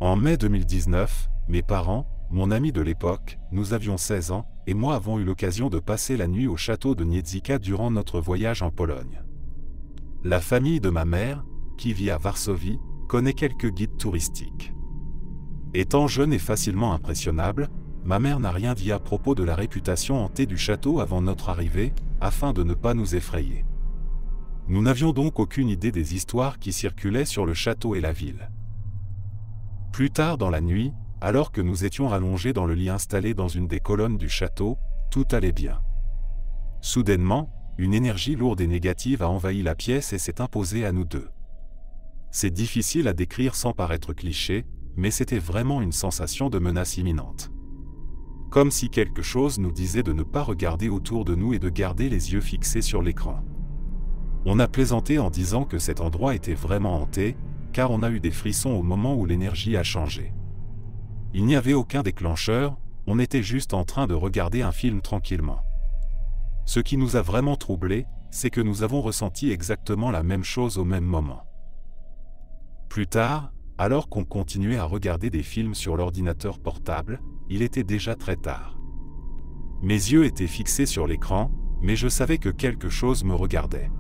En mai 2019, mes parents, mon ami de l'époque, nous avions 16 ans, et moi avons eu l'occasion de passer la nuit au château de Niedzika durant notre voyage en Pologne. La famille de ma mère, qui vit à Varsovie, connaît quelques guides touristiques. Étant jeune et facilement impressionnable, ma mère n'a rien dit à propos de la réputation hantée du château avant notre arrivée, afin de ne pas nous effrayer. Nous n'avions donc aucune idée des histoires qui circulaient sur le château et la ville. Plus tard dans la nuit, alors que nous étions allongés dans le lit installé dans une des colonnes du château, tout allait bien. Soudainement, une énergie lourde et négative a envahi la pièce et s'est imposée à nous deux. C'est difficile à décrire sans paraître cliché, mais c'était vraiment une sensation de menace imminente. Comme si quelque chose nous disait de ne pas regarder autour de nous et de garder les yeux fixés sur l'écran. On a plaisanté en disant que cet endroit était vraiment hanté, car on a eu des frissons au moment où l'énergie a changé. Il n'y avait aucun déclencheur, on était juste en train de regarder un film tranquillement. Ce qui nous a vraiment troublés, c'est que nous avons ressenti exactement la même chose au même moment. Plus tard, alors qu'on continuait à regarder des films sur l'ordinateur portable, il était déjà très tard. Mes yeux étaient fixés sur l'écran, mais je savais que quelque chose me regardait.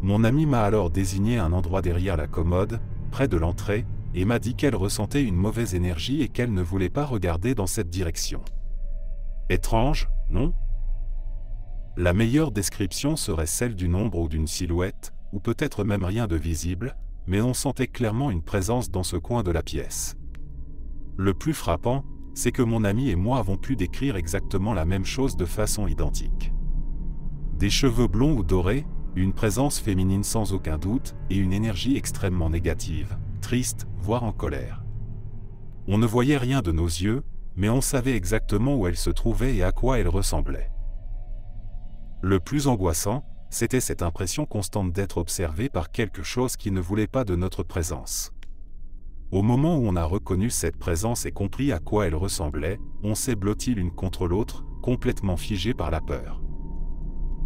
Mon amie m'a alors désigné un endroit derrière la commode, près de l'entrée, et m'a dit qu'elle ressentait une mauvaise énergie et qu'elle ne voulait pas regarder dans cette direction. Étrange, non ? La meilleure description serait celle d'une ombre ou d'une silhouette, ou peut-être même rien de visible, mais on sentait clairement une présence dans ce coin de la pièce. Le plus frappant, c'est que mon ami et moi avons pu décrire exactement la même chose de façon identique. Des cheveux blonds ou dorés, une présence féminine sans aucun doute, et une énergie extrêmement négative, triste, voire en colère. On ne voyait rien de nos yeux, mais on savait exactement où elle se trouvait et à quoi elle ressemblait. Le plus angoissant, c'était cette impression constante d'être observé par quelque chose qui ne voulait pas de notre présence. Au moment où on a reconnu cette présence et compris à quoi elle ressemblait, on s'est blotti l'une contre l'autre, complètement figés par la peur.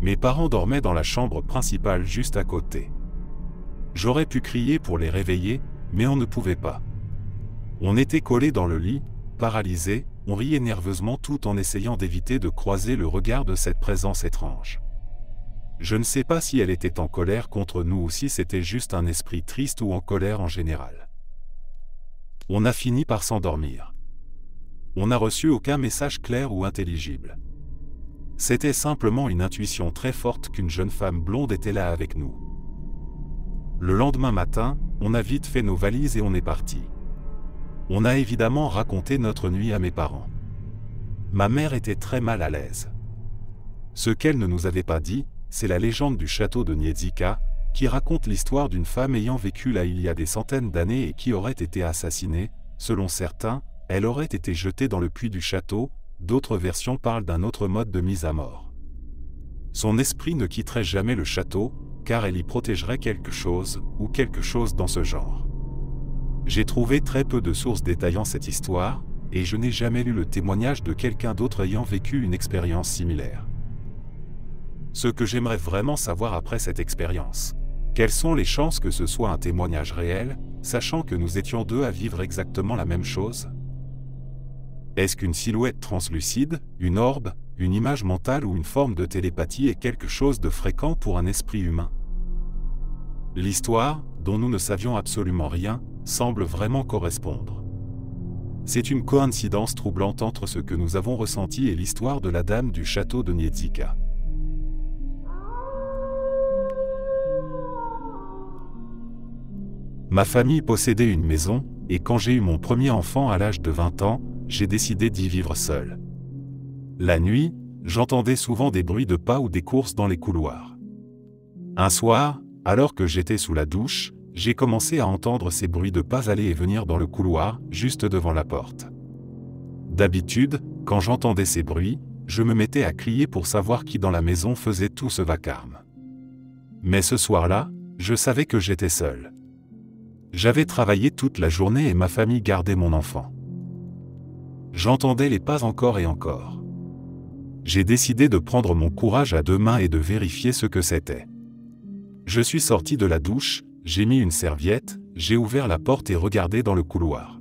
Mes parents dormaient dans la chambre principale juste à côté. J'aurais pu crier pour les réveiller, mais on ne pouvait pas. On était collés dans le lit, paralysés, on riait nerveusement tout en essayant d'éviter de croiser le regard de cette présence étrange. Je ne sais pas si elle était en colère contre nous ou si c'était juste un esprit triste ou en colère en général. On a fini par s'endormir. On n'a reçu aucun message clair ou intelligible. C'était simplement une intuition très forte qu'une jeune femme blonde était là avec nous. Le lendemain matin, on a vite fait nos valises et on est parti. On a évidemment raconté notre nuit à mes parents. Ma mère était très mal à l'aise. Ce qu'elle ne nous avait pas dit, c'est la légende du château de Niedzika, qui raconte l'histoire d'une femme ayant vécu là il y a des centaines d'années et qui aurait été assassinée. Selon certains, elle aurait été jetée dans le puits du château, d'autres versions parlent d'un autre mode de mise à mort. Son esprit ne quitterait jamais le château, car elle y protégerait quelque chose, ou quelque chose dans ce genre. J'ai trouvé très peu de sources détaillant cette histoire, et je n'ai jamais lu le témoignage de quelqu'un d'autre ayant vécu une expérience similaire. Ce que j'aimerais vraiment savoir après cette expérience, quelles sont les chances que ce soit un témoignage réel, sachant que nous étions deux à vivre exactement la même chose? Est-ce qu'une silhouette translucide, une orbe, une image mentale ou une forme de télépathie est quelque chose de fréquent pour un esprit humain? L'histoire, dont nous ne savions absolument rien, semble vraiment correspondre. C'est une coïncidence troublante entre ce que nous avons ressenti et l'histoire de la dame du château de Niedzika. Ma famille possédait une maison, et quand j'ai eu mon premier enfant à l'âge de 20 ans, j'ai décidé d'y vivre seul. La nuit, j'entendais souvent des bruits de pas ou des courses dans les couloirs. Un soir, alors que j'étais sous la douche, j'ai commencé à entendre ces bruits de pas aller et venir dans le couloir, juste devant la porte. D'habitude, quand j'entendais ces bruits, je me mettais à crier pour savoir qui dans la maison faisait tout ce vacarme. Mais ce soir-là, je savais que j'étais seul. J'avais travaillé toute la journée et ma famille gardait mon enfant. J'entendais les pas encore et encore. J'ai décidé de prendre mon courage à deux mains et de vérifier ce que c'était. Je suis sorti de la douche, j'ai mis une serviette, j'ai ouvert la porte et regardé dans le couloir.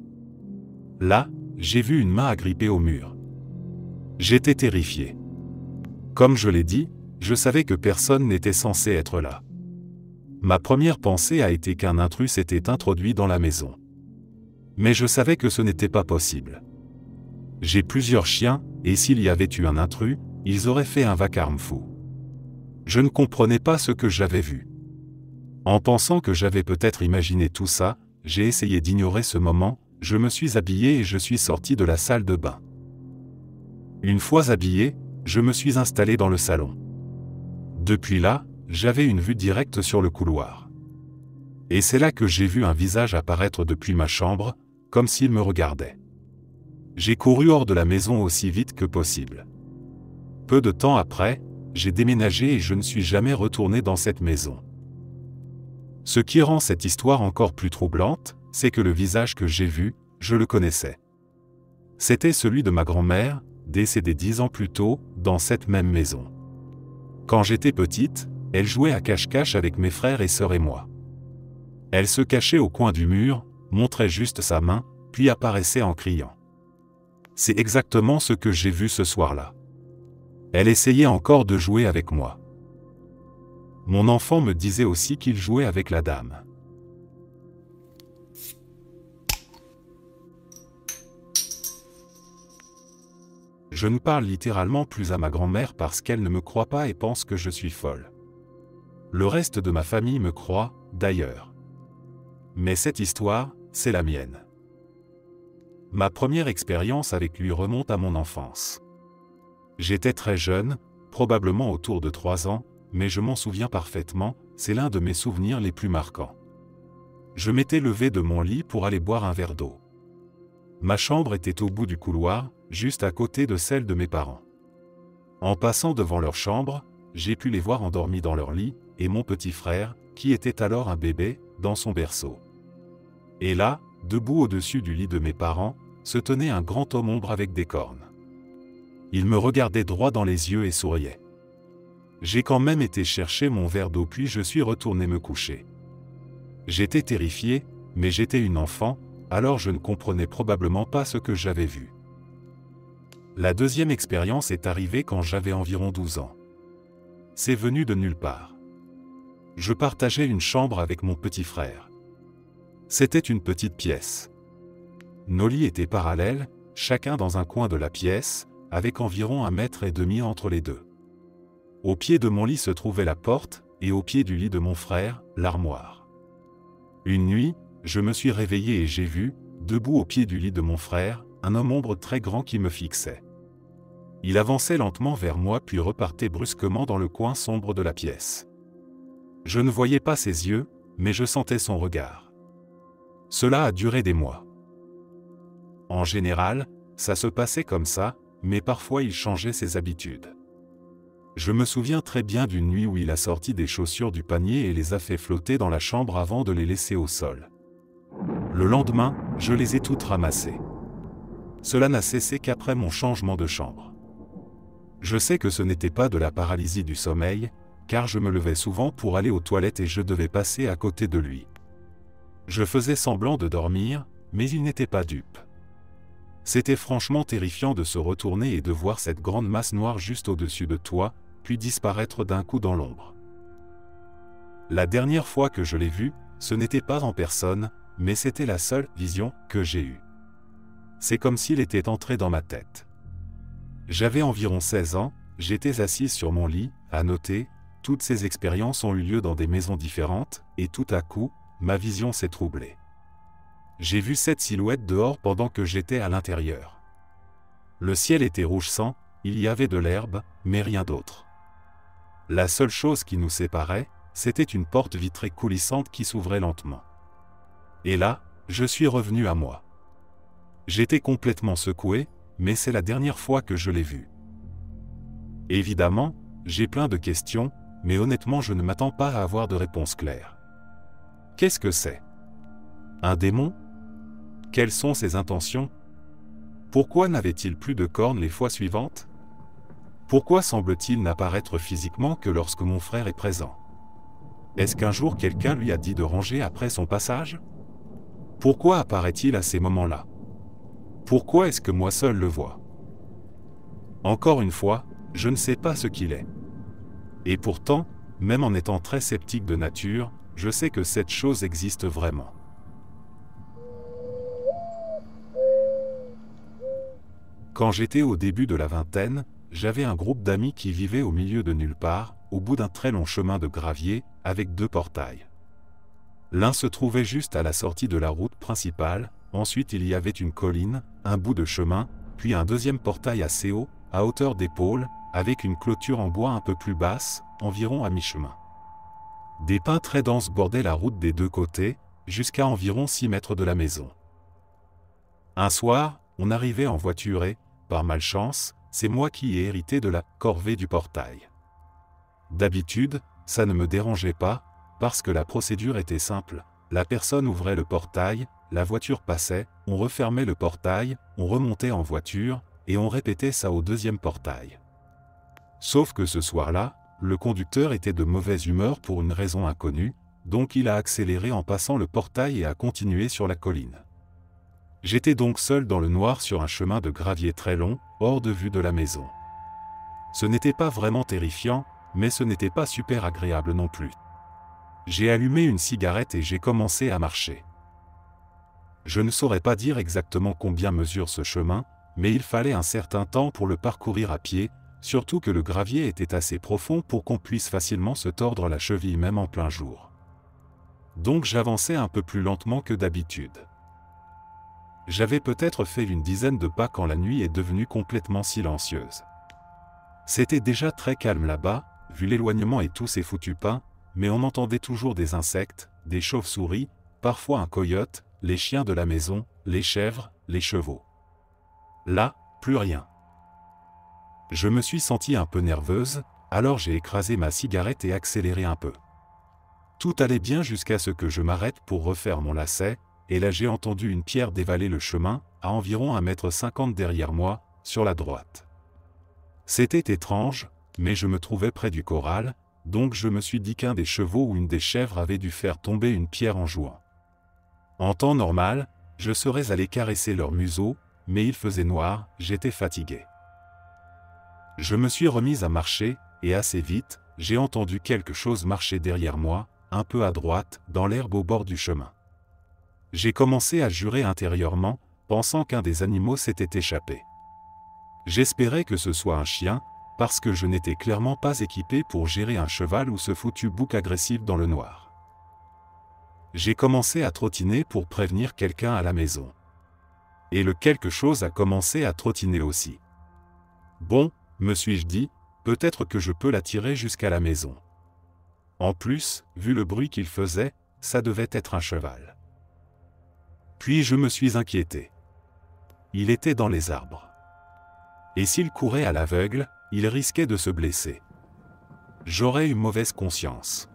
Là, j'ai vu une main agrippée au mur. J'étais terrifié. Comme je l'ai dit, je savais que personne n'était censé être là. Ma première pensée a été qu'un intrus s'était introduit dans la maison. Mais je savais que ce n'était pas possible. J'ai plusieurs chiens, et s'il y avait eu un intrus, ils auraient fait un vacarme fou. Je ne comprenais pas ce que j'avais vu. En pensant que j'avais peut-être imaginé tout ça, j'ai essayé d'ignorer ce moment, je me suis habillé et je suis sorti de la salle de bain. Une fois habillé, je me suis installé dans le salon. Depuis là, j'avais une vue directe sur le couloir. Et c'est là que j'ai vu un visage apparaître depuis ma chambre, comme s'il me regardait. J'ai couru hors de la maison aussi vite que possible. Peu de temps après, j'ai déménagé et je ne suis jamais retourné dans cette maison. Ce qui rend cette histoire encore plus troublante, c'est que le visage que j'ai vu, je le connaissais. C'était celui de ma grand-mère, décédée 10 ans plus tôt, dans cette même maison. Quand j'étais petite, elle jouait à cache-cache avec mes frères et sœurs et moi. Elle se cachait au coin du mur, montrait juste sa main, puis apparaissait en criant. C'est exactement ce que j'ai vu ce soir-là. Elle essayait encore de jouer avec moi. Mon enfant me disait aussi qu'il jouait avec la dame. Je ne parle littéralement plus à ma grand-mère parce qu'elle ne me croit pas et pense que je suis folle. Le reste de ma famille me croit, d'ailleurs. Mais cette histoire, c'est la mienne. Ma première expérience avec lui remonte à mon enfance. J'étais très jeune, probablement autour de 3 ans, mais je m'en souviens parfaitement, c'est l'un de mes souvenirs les plus marquants. Je m'étais levé de mon lit pour aller boire un verre d'eau. Ma chambre était au bout du couloir, juste à côté de celle de mes parents. En passant devant leur chambre, j'ai pu les voir endormis dans leur lit, et mon petit frère, qui était alors un bébé, dans son berceau. Et là, debout au-dessus du lit de mes parents, se tenait un grand homme ombre avec des cornes. Il me regardait droit dans les yeux et souriait. J'ai quand même été chercher mon verre d'eau puis je suis retourné me coucher. J'étais terrifié, mais j'étais une enfant, alors je ne comprenais probablement pas ce que j'avais vu. La deuxième expérience est arrivée quand j'avais environ 12 ans. C'est venu de nulle part. Je partageais une chambre avec mon petit frère. C'était une petite pièce. Nos lits étaient parallèles, chacun dans un coin de la pièce, avec environ 1,5 m entre les deux. Au pied de mon lit se trouvait la porte, et au pied du lit de mon frère, l'armoire. Une nuit, je me suis réveillé et j'ai vu, debout au pied du lit de mon frère, un homme ombre très grand qui me fixait. Il avançait lentement vers moi puis repartait brusquement dans le coin sombre de la pièce. Je ne voyais pas ses yeux, mais je sentais son regard. Cela a duré des mois. En général, ça se passait comme ça, mais parfois il changeait ses habitudes. Je me souviens très bien d'une nuit où il a sorti des chaussures du panier et les a fait flotter dans la chambre avant de les laisser au sol. Le lendemain, je les ai toutes ramassées. Cela n'a cessé qu'après mon changement de chambre. Je sais que ce n'était pas de la paralysie du sommeil, car je me levais souvent pour aller aux toilettes et je devais passer à côté de lui. Je faisais semblant de dormir, mais il n'était pas dupe. C'était franchement terrifiant de se retourner et de voir cette grande masse noire juste au-dessus de toi, puis disparaître d'un coup dans l'ombre. La dernière fois que je l'ai vu, ce n'était pas en personne, mais c'était la seule vision que j'ai eue. C'est comme s'il était entré dans ma tête. J'avais environ 16 ans, j'étais assise sur mon lit, à noter, toutes ces expériences ont eu lieu dans des maisons différentes, et tout à coup, ma vision s'est troublée. J'ai vu cette silhouette dehors pendant que j'étais à l'intérieur. Le ciel était rouge sang, il y avait de l'herbe, mais rien d'autre. La seule chose qui nous séparait, c'était une porte vitrée coulissante qui s'ouvrait lentement. Et là, je suis revenu à moi. J'étais complètement secoué, mais c'est la dernière fois que je l'ai vu. Évidemment, j'ai plein de questions, mais honnêtement je ne m'attends pas à avoir de réponse claire. Qu'est-ce que c'est? Un démon? Quelles sont ses intentions? Pourquoi n'avait-il plus de cornes les fois suivantes? Pourquoi semble-t-il n'apparaître physiquement que lorsque mon frère est présent? Est-ce qu'un jour quelqu'un lui a dit de ranger après son passage? Pourquoi apparaît-il à ces moments-là? Pourquoi est-ce que moi seul le vois? Encore une fois, je ne sais pas ce qu'il est. Et pourtant, même en étant très sceptique de nature, je sais que cette chose existe vraiment. Quand j'étais au début de la vingtaine, j'avais un groupe d'amis qui vivaient au milieu de nulle part, au bout d'un très long chemin de gravier, avec 2 portails. L'un se trouvait juste à la sortie de la route principale, ensuite il y avait une colline, un bout de chemin, puis un deuxième portail assez haut, à hauteur d'épaule, avec une clôture en bois un peu plus basse, environ à mi-chemin. Des pins très denses bordaient la route des 2 côtés, jusqu'à environ 6 mètres de la maison. Un soir, on arrivait en voiture et, par malchance, c'est moi qui ai hérité de la corvée du portail. D'habitude, ça ne me dérangeait pas, parce que la procédure était simple. La personne ouvrait le portail, la voiture passait, on refermait le portail, on remontait en voiture, et on répétait ça au deuxième portail. Sauf que ce soir-là, le conducteur était de mauvaise humeur pour une raison inconnue, donc il a accéléré en passant le portail et a continué sur la colline. J'étais donc seul dans le noir sur un chemin de gravier très long, hors de vue de la maison. Ce n'était pas vraiment terrifiant, mais ce n'était pas super agréable non plus. J'ai allumé une cigarette et j'ai commencé à marcher. Je ne saurais pas dire exactement combien mesure ce chemin, mais il fallait un certain temps pour le parcourir à pied, surtout que le gravier était assez profond pour qu'on puisse facilement se tordre la cheville même en plein jour. Donc j'avançais un peu plus lentement que d'habitude. J'avais peut-être fait une dizaine de pas quand la nuit est devenue complètement silencieuse. C'était déjà très calme là-bas, vu l'éloignement et tous ces foutus pins, mais on entendait toujours des insectes, des chauves-souris, parfois un coyote, les chiens de la maison, les chèvres, les chevaux. Là, plus rien. Je me suis sentie un peu nerveuse, alors j'ai écrasé ma cigarette et accéléré un peu. Tout allait bien jusqu'à ce que je m'arrête pour refaire mon lacet, et là j'ai entendu une pierre dévaler le chemin, à environ 1,50 m derrière moi, sur la droite. C'était étrange, mais je me trouvais près du corral, donc je me suis dit qu'un des chevaux ou une des chèvres avait dû faire tomber une pierre en jouant. En temps normal, je serais allé caresser leur museau, mais il faisait noir, j'étais fatigué. Je me suis remise à marcher, et assez vite, j'ai entendu quelque chose marcher derrière moi, un peu à droite, dans l'herbe au bord du chemin. J'ai commencé à jurer intérieurement, pensant qu'un des animaux s'était échappé. J'espérais que ce soit un chien, parce que je n'étais clairement pas équipé pour gérer un cheval ou ce foutu bouc agressif dans le noir. J'ai commencé à trottiner pour prévenir quelqu'un à la maison. Et le quelque chose a commencé à trottiner aussi. Bon, me suis-je dit, peut-être que je peux l'attirer jusqu'à la maison. En plus, vu le bruit qu'il faisait, ça devait être un cheval. Puis je me suis inquiété. Il était dans les arbres. Et s'il courait à l'aveugle, il risquait de se blesser. J'aurais eu mauvaise conscience.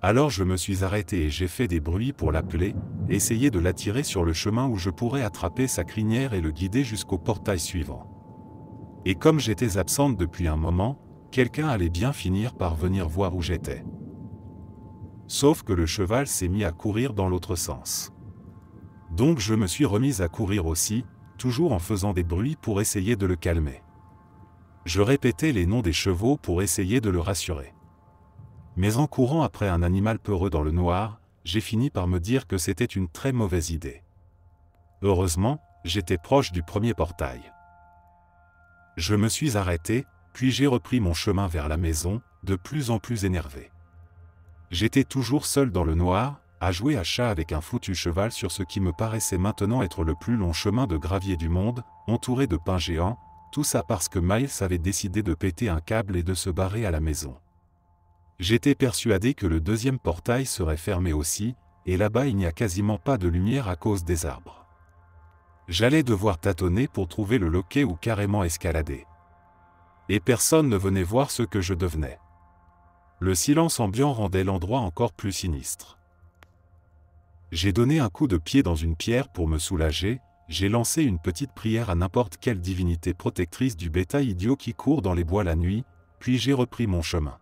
Alors je me suis arrêté et j'ai fait des bruits pour l'appeler, essayer de l'attirer sur le chemin où je pourrais attraper sa crinière et le guider jusqu'au portail suivant. Et comme j'étais absente depuis un moment, quelqu'un allait bien finir par venir voir où j'étais. Sauf que le cheval s'est mis à courir dans l'autre sens. Donc je me suis remise à courir aussi, toujours en faisant des bruits pour essayer de le calmer. Je répétais les noms des chevaux pour essayer de le rassurer. Mais en courant après un animal peureux dans le noir, j'ai fini par me dire que c'était une très mauvaise idée. Heureusement, j'étais proche du premier portail. Je me suis arrêté, puis j'ai repris mon chemin vers la maison, de plus en plus énervé. J'étais toujours seul dans le noir, à jouer à chat avec un foutu cheval sur ce qui me paraissait maintenant être le plus long chemin de gravier du monde, entouré de pins géants, tout ça parce que Miles avait décidé de péter un câble et de se barrer à la maison. J'étais persuadé que le deuxième portail serait fermé aussi, et là-bas il n'y a quasiment pas de lumière à cause des arbres. J'allais devoir tâtonner pour trouver le loquet ou carrément escalader. Et personne ne venait voir ce que je devenais. Le silence ambiant rendait l'endroit encore plus sinistre. J'ai donné un coup de pied dans une pierre pour me soulager, j'ai lancé une petite prière à n'importe quelle divinité protectrice du bétail idiot qui court dans les bois la nuit, puis j'ai repris mon chemin.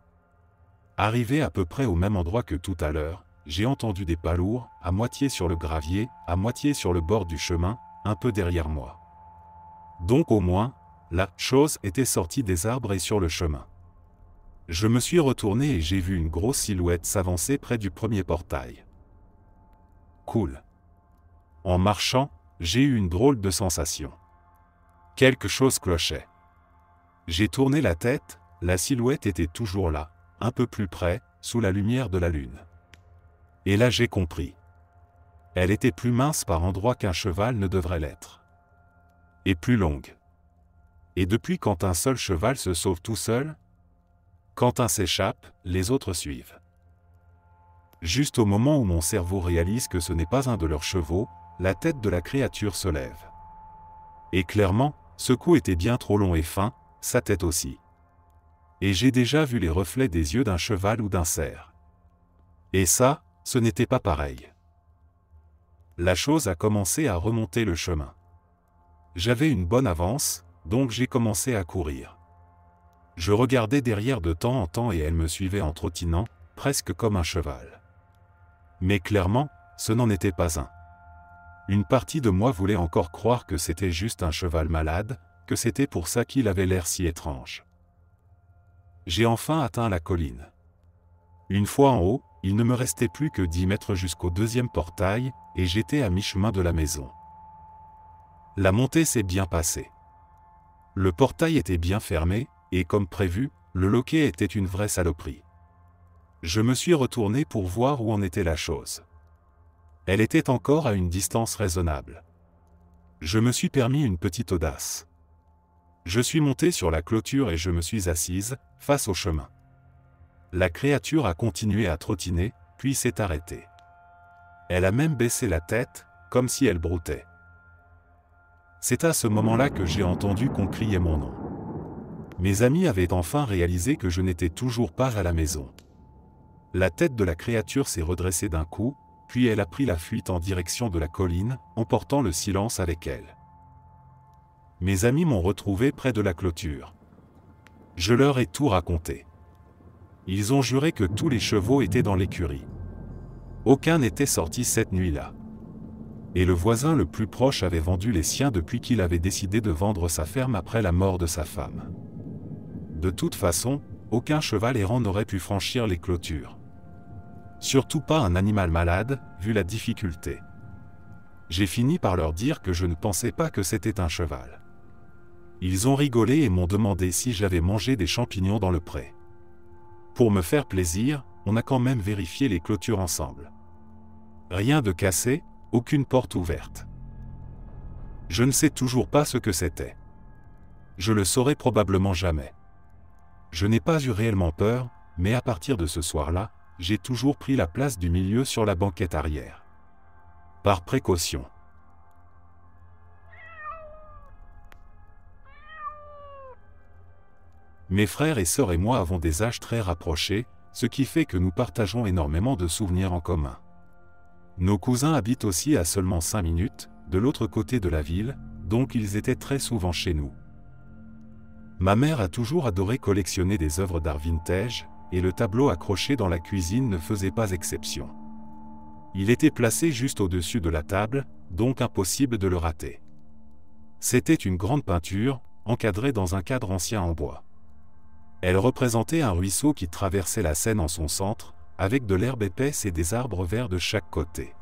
Arrivé à peu près au même endroit que tout à l'heure, j'ai entendu des pas lourds, à moitié sur le gravier, à moitié sur le bord du chemin, un peu derrière moi. Donc au moins, la chose était sortie des arbres et sur le chemin. Je me suis retourné et j'ai vu une grosse silhouette s'avancer près du premier portail. Cool. En marchant, j'ai eu une drôle de sensation. Quelque chose clochait. J'ai tourné la tête, la silhouette était toujours là, un peu plus près, sous la lumière de la lune. Et là j'ai compris. Elle était plus mince par endroits qu'un cheval ne devrait l'être. Et plus longue. Et depuis quand un seul cheval se sauve tout seul? Quand un s'échappe, les autres suivent. Juste au moment où mon cerveau réalise que ce n'est pas un de leurs chevaux, la tête de la créature se lève. Et clairement, ce cou était bien trop long et fin, sa tête aussi. Et j'ai déjà vu les reflets des yeux d'un cheval ou d'un cerf. Et ça, ce n'était pas pareil. La chose a commencé à remonter le chemin. J'avais une bonne avance, donc j'ai commencé à courir. Je regardais derrière de temps en temps et elle me suivait en trottinant, presque comme un cheval. Mais clairement, ce n'en était pas un. Une partie de moi voulait encore croire que c'était juste un cheval malade, que c'était pour ça qu'il avait l'air si étrange. J'ai enfin atteint la colline. Une fois en haut, il ne me restait plus que 10 mètres jusqu'au deuxième portail, et j'étais à mi-chemin de la maison. La montée s'est bien passée. Le portail était bien fermé, et comme prévu, le loquet était une vraie saloperie. Je me suis retourné pour voir où en était la chose. Elle était encore à une distance raisonnable. Je me suis permis une petite audace. Je suis monté sur la clôture et je me suis assise, face au chemin. La créature a continué à trottiner, puis s'est arrêtée. Elle a même baissé la tête, comme si elle broutait. C'est à ce moment-là que j'ai entendu qu'on criait mon nom. Mes amis avaient enfin réalisé que je n'étais toujours pas à la maison. La tête de la créature s'est redressée d'un coup, puis elle a pris la fuite en direction de la colline, emportant le silence avec elle. Mes amis m'ont retrouvé près de la clôture. Je leur ai tout raconté. Ils ont juré que tous les chevaux étaient dans l'écurie. Aucun n'était sorti cette nuit-là. Et le voisin le plus proche avait vendu les siens depuis qu'il avait décidé de vendre sa ferme après la mort de sa femme. De toute façon, aucun cheval errant n'aurait pu franchir les clôtures. Surtout pas un animal malade, vu la difficulté. J'ai fini par leur dire que je ne pensais pas que c'était un cheval. Ils ont rigolé et m'ont demandé si j'avais mangé des champignons dans le pré. Pour me faire plaisir, on a quand même vérifié les clôtures ensemble. Rien de cassé, aucune porte ouverte. Je ne sais toujours pas ce que c'était. Je le saurai probablement jamais. Je n'ai pas eu réellement peur, mais à partir de ce soir-là, j'ai toujours pris la place du milieu sur la banquette arrière. Par précaution. Mes frères et sœurs et moi avons des âges très rapprochés, ce qui fait que nous partageons énormément de souvenirs en commun. Nos cousins habitent aussi à seulement 5 minutes, de l'autre côté de la ville, donc ils étaient très souvent chez nous. Ma mère a toujours adoré collectionner des œuvres d'art vintage, et le tableau accroché dans la cuisine ne faisait pas exception. Il était placé juste au-dessus de la table, donc impossible de le rater. C'était une grande peinture, encadrée dans un cadre ancien en bois. Elle représentait un ruisseau qui traversait la Seine en son centre, avec de l'herbe épaisse et des arbres verts de chaque côté.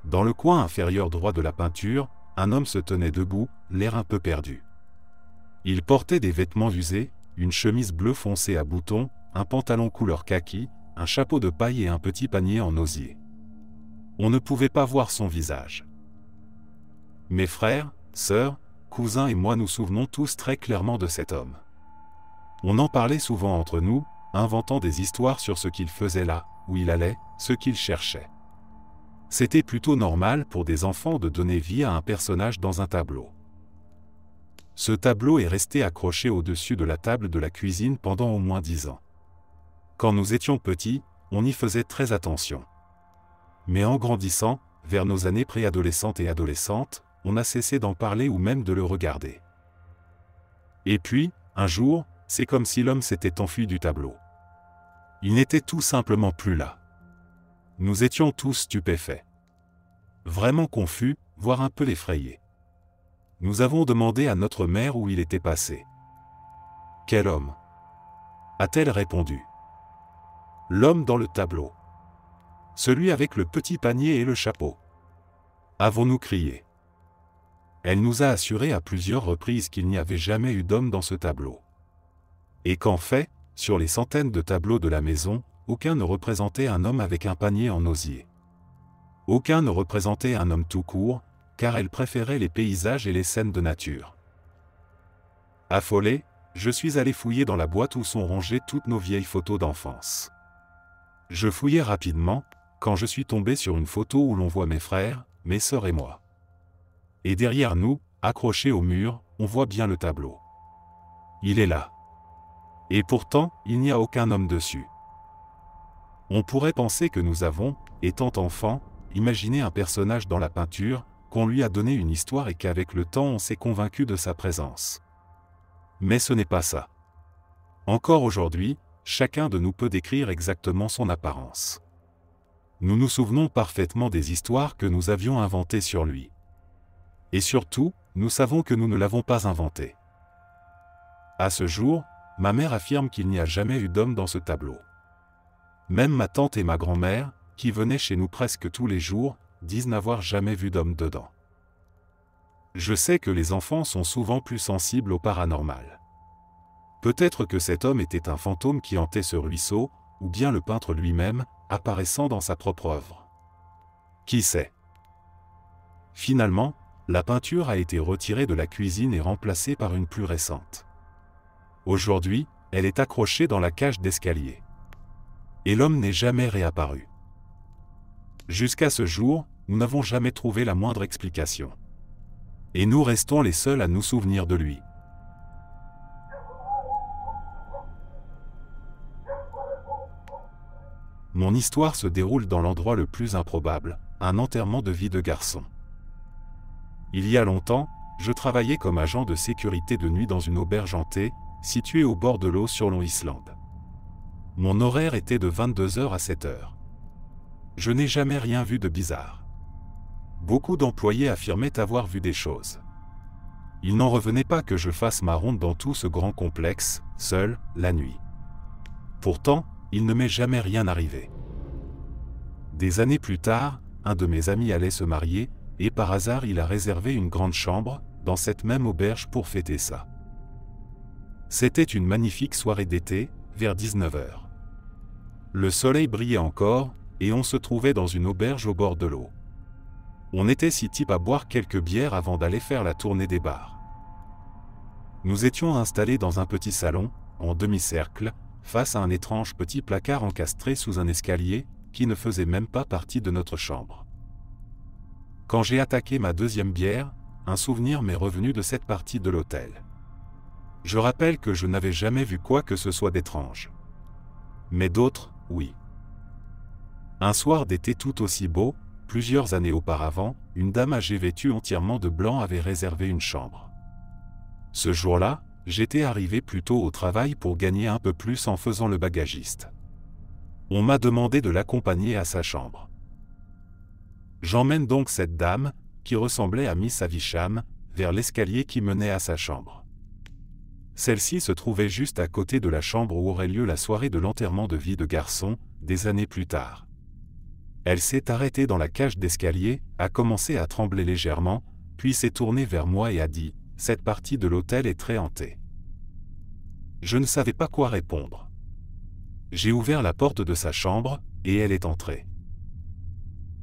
Dans le coin inférieur droit de la peinture, un homme se tenait debout, l'air un peu perdu. Il portait des vêtements usés, une chemise bleue foncée à boutons, un pantalon couleur kaki, un chapeau de paille et un petit panier en osier. On ne pouvait pas voir son visage. Mes frères, sœurs, cousins et moi nous souvenons tous très clairement de cet homme. On en parlait souvent entre nous, inventant des histoires sur ce qu'il faisait là, où il allait, ce qu'il cherchait. C'était plutôt normal pour des enfants de donner vie à un personnage dans un tableau. Ce tableau est resté accroché au-dessus de la table de la cuisine pendant au moins 10 ans. Quand nous étions petits, on y faisait très attention. Mais en grandissant, vers nos années préadolescentes et adolescentes, on a cessé d'en parler ou même de le regarder. Et puis, un jour, c'est comme si l'homme s'était enfui du tableau. Il n'était tout simplement plus là. Nous étions tous stupéfaits. Vraiment confus, voire un peu effrayés. Nous avons demandé à notre mère où il était passé. « Quel homme ?» a-t-elle répondu. « L'homme dans le tableau. Celui avec le petit panier et le chapeau. » Avons-nous crié. Elle nous a assuré à plusieurs reprises qu'il n'y avait jamais eu d'homme dans ce tableau. Et qu'en fait, sur les centaines de tableaux de la maison, aucun ne représentait un homme avec un panier en osier. Aucun ne représentait un homme tout court, car elle préférait les paysages et les scènes de nature. Affolé, je suis allé fouiller dans la boîte où sont rangées toutes nos vieilles photos d'enfance. Je fouillais rapidement, quand je suis tombé sur une photo où l'on voit mes frères, mes sœurs et moi. Et derrière nous, accroché au mur, on voit bien le tableau. Il est là. Et pourtant, il n'y a aucun homme dessus. On pourrait penser que nous avons, étant enfants, imaginé un personnage dans la peinture, qu'on lui a donné une histoire et qu'avec le temps on s'est convaincu de sa présence. Mais ce n'est pas ça. Encore aujourd'hui, chacun de nous peut décrire exactement son apparence. Nous nous souvenons parfaitement des histoires que nous avions inventées sur lui. Et surtout, nous savons que nous ne l'avons pas inventé. À ce jour, ma mère affirme qu'il n'y a jamais eu d'homme dans ce tableau. Même ma tante et ma grand-mère, qui venaient chez nous presque tous les jours, disent n'avoir jamais vu d'homme dedans. Je sais que les enfants sont souvent plus sensibles au paranormal. Peut-être que cet homme était un fantôme qui hantait ce ruisseau, ou bien le peintre lui-même, apparaissant dans sa propre œuvre. Qui sait? Finalement, la peinture a été retirée de la cuisine et remplacée par une plus récente. Aujourd'hui, elle est accrochée dans la cage d'escalier. Et l'homme n'est jamais réapparu. Jusqu'à ce jour, nous n'avons jamais trouvé la moindre explication. Et nous restons les seuls à nous souvenir de lui. Mon histoire se déroule dans l'endroit le plus improbable, un enterrement de vie de garçon. Il y a longtemps, je travaillais comme agent de sécurité de nuit dans une auberge hantée, située au bord de l'eau sur Long Island. Mon horaire était de 22h à 7h. Je n'ai jamais rien vu de bizarre. Beaucoup d'employés affirmaient avoir vu des choses. Il n'en revenait pas que je fasse ma ronde dans tout ce grand complexe, seul, la nuit. Pourtant, il ne m'est jamais rien arrivé. Des années plus tard, un de mes amis allait se marier, et par hasard il a réservé une grande chambre, dans cette même auberge pour fêter ça. C'était une magnifique soirée d'été, vers 19h. Le soleil brillait encore, et on se trouvait dans une auberge au bord de l'eau. On était 6 types à boire quelques bières avant d'aller faire la tournée des bars. Nous étions installés dans un petit salon, en demi-cercle, face à un étrange petit placard encastré sous un escalier, qui ne faisait même pas partie de notre chambre. Quand j'ai attaqué ma deuxième bière, un souvenir m'est revenu de cette partie de l'hôtel. Je rappelle que je n'avais jamais vu quoi que ce soit d'étrange. Mais d'autres, oui. Un soir d'été tout aussi beau, plusieurs années auparavant, une dame âgée vêtue entièrement de blanc avait réservé une chambre. Ce jour-là, j'étais arrivé plus tôt au travail pour gagner un peu plus en faisant le bagagiste. On m'a demandé de l'accompagner à sa chambre. J'emmène donc cette dame, qui ressemblait à Miss Havisham, vers l'escalier qui menait à sa chambre. Celle-ci se trouvait juste à côté de la chambre où aurait lieu la soirée de l'enterrement de vie de garçon, des années plus tard. Elle s'est arrêtée dans la cage d'escalier, a commencé à trembler légèrement, puis s'est tournée vers moi et a dit « Cette partie de l'hôtel est très hantée ». Je ne savais pas quoi répondre. J'ai ouvert la porte de sa chambre, et elle est entrée.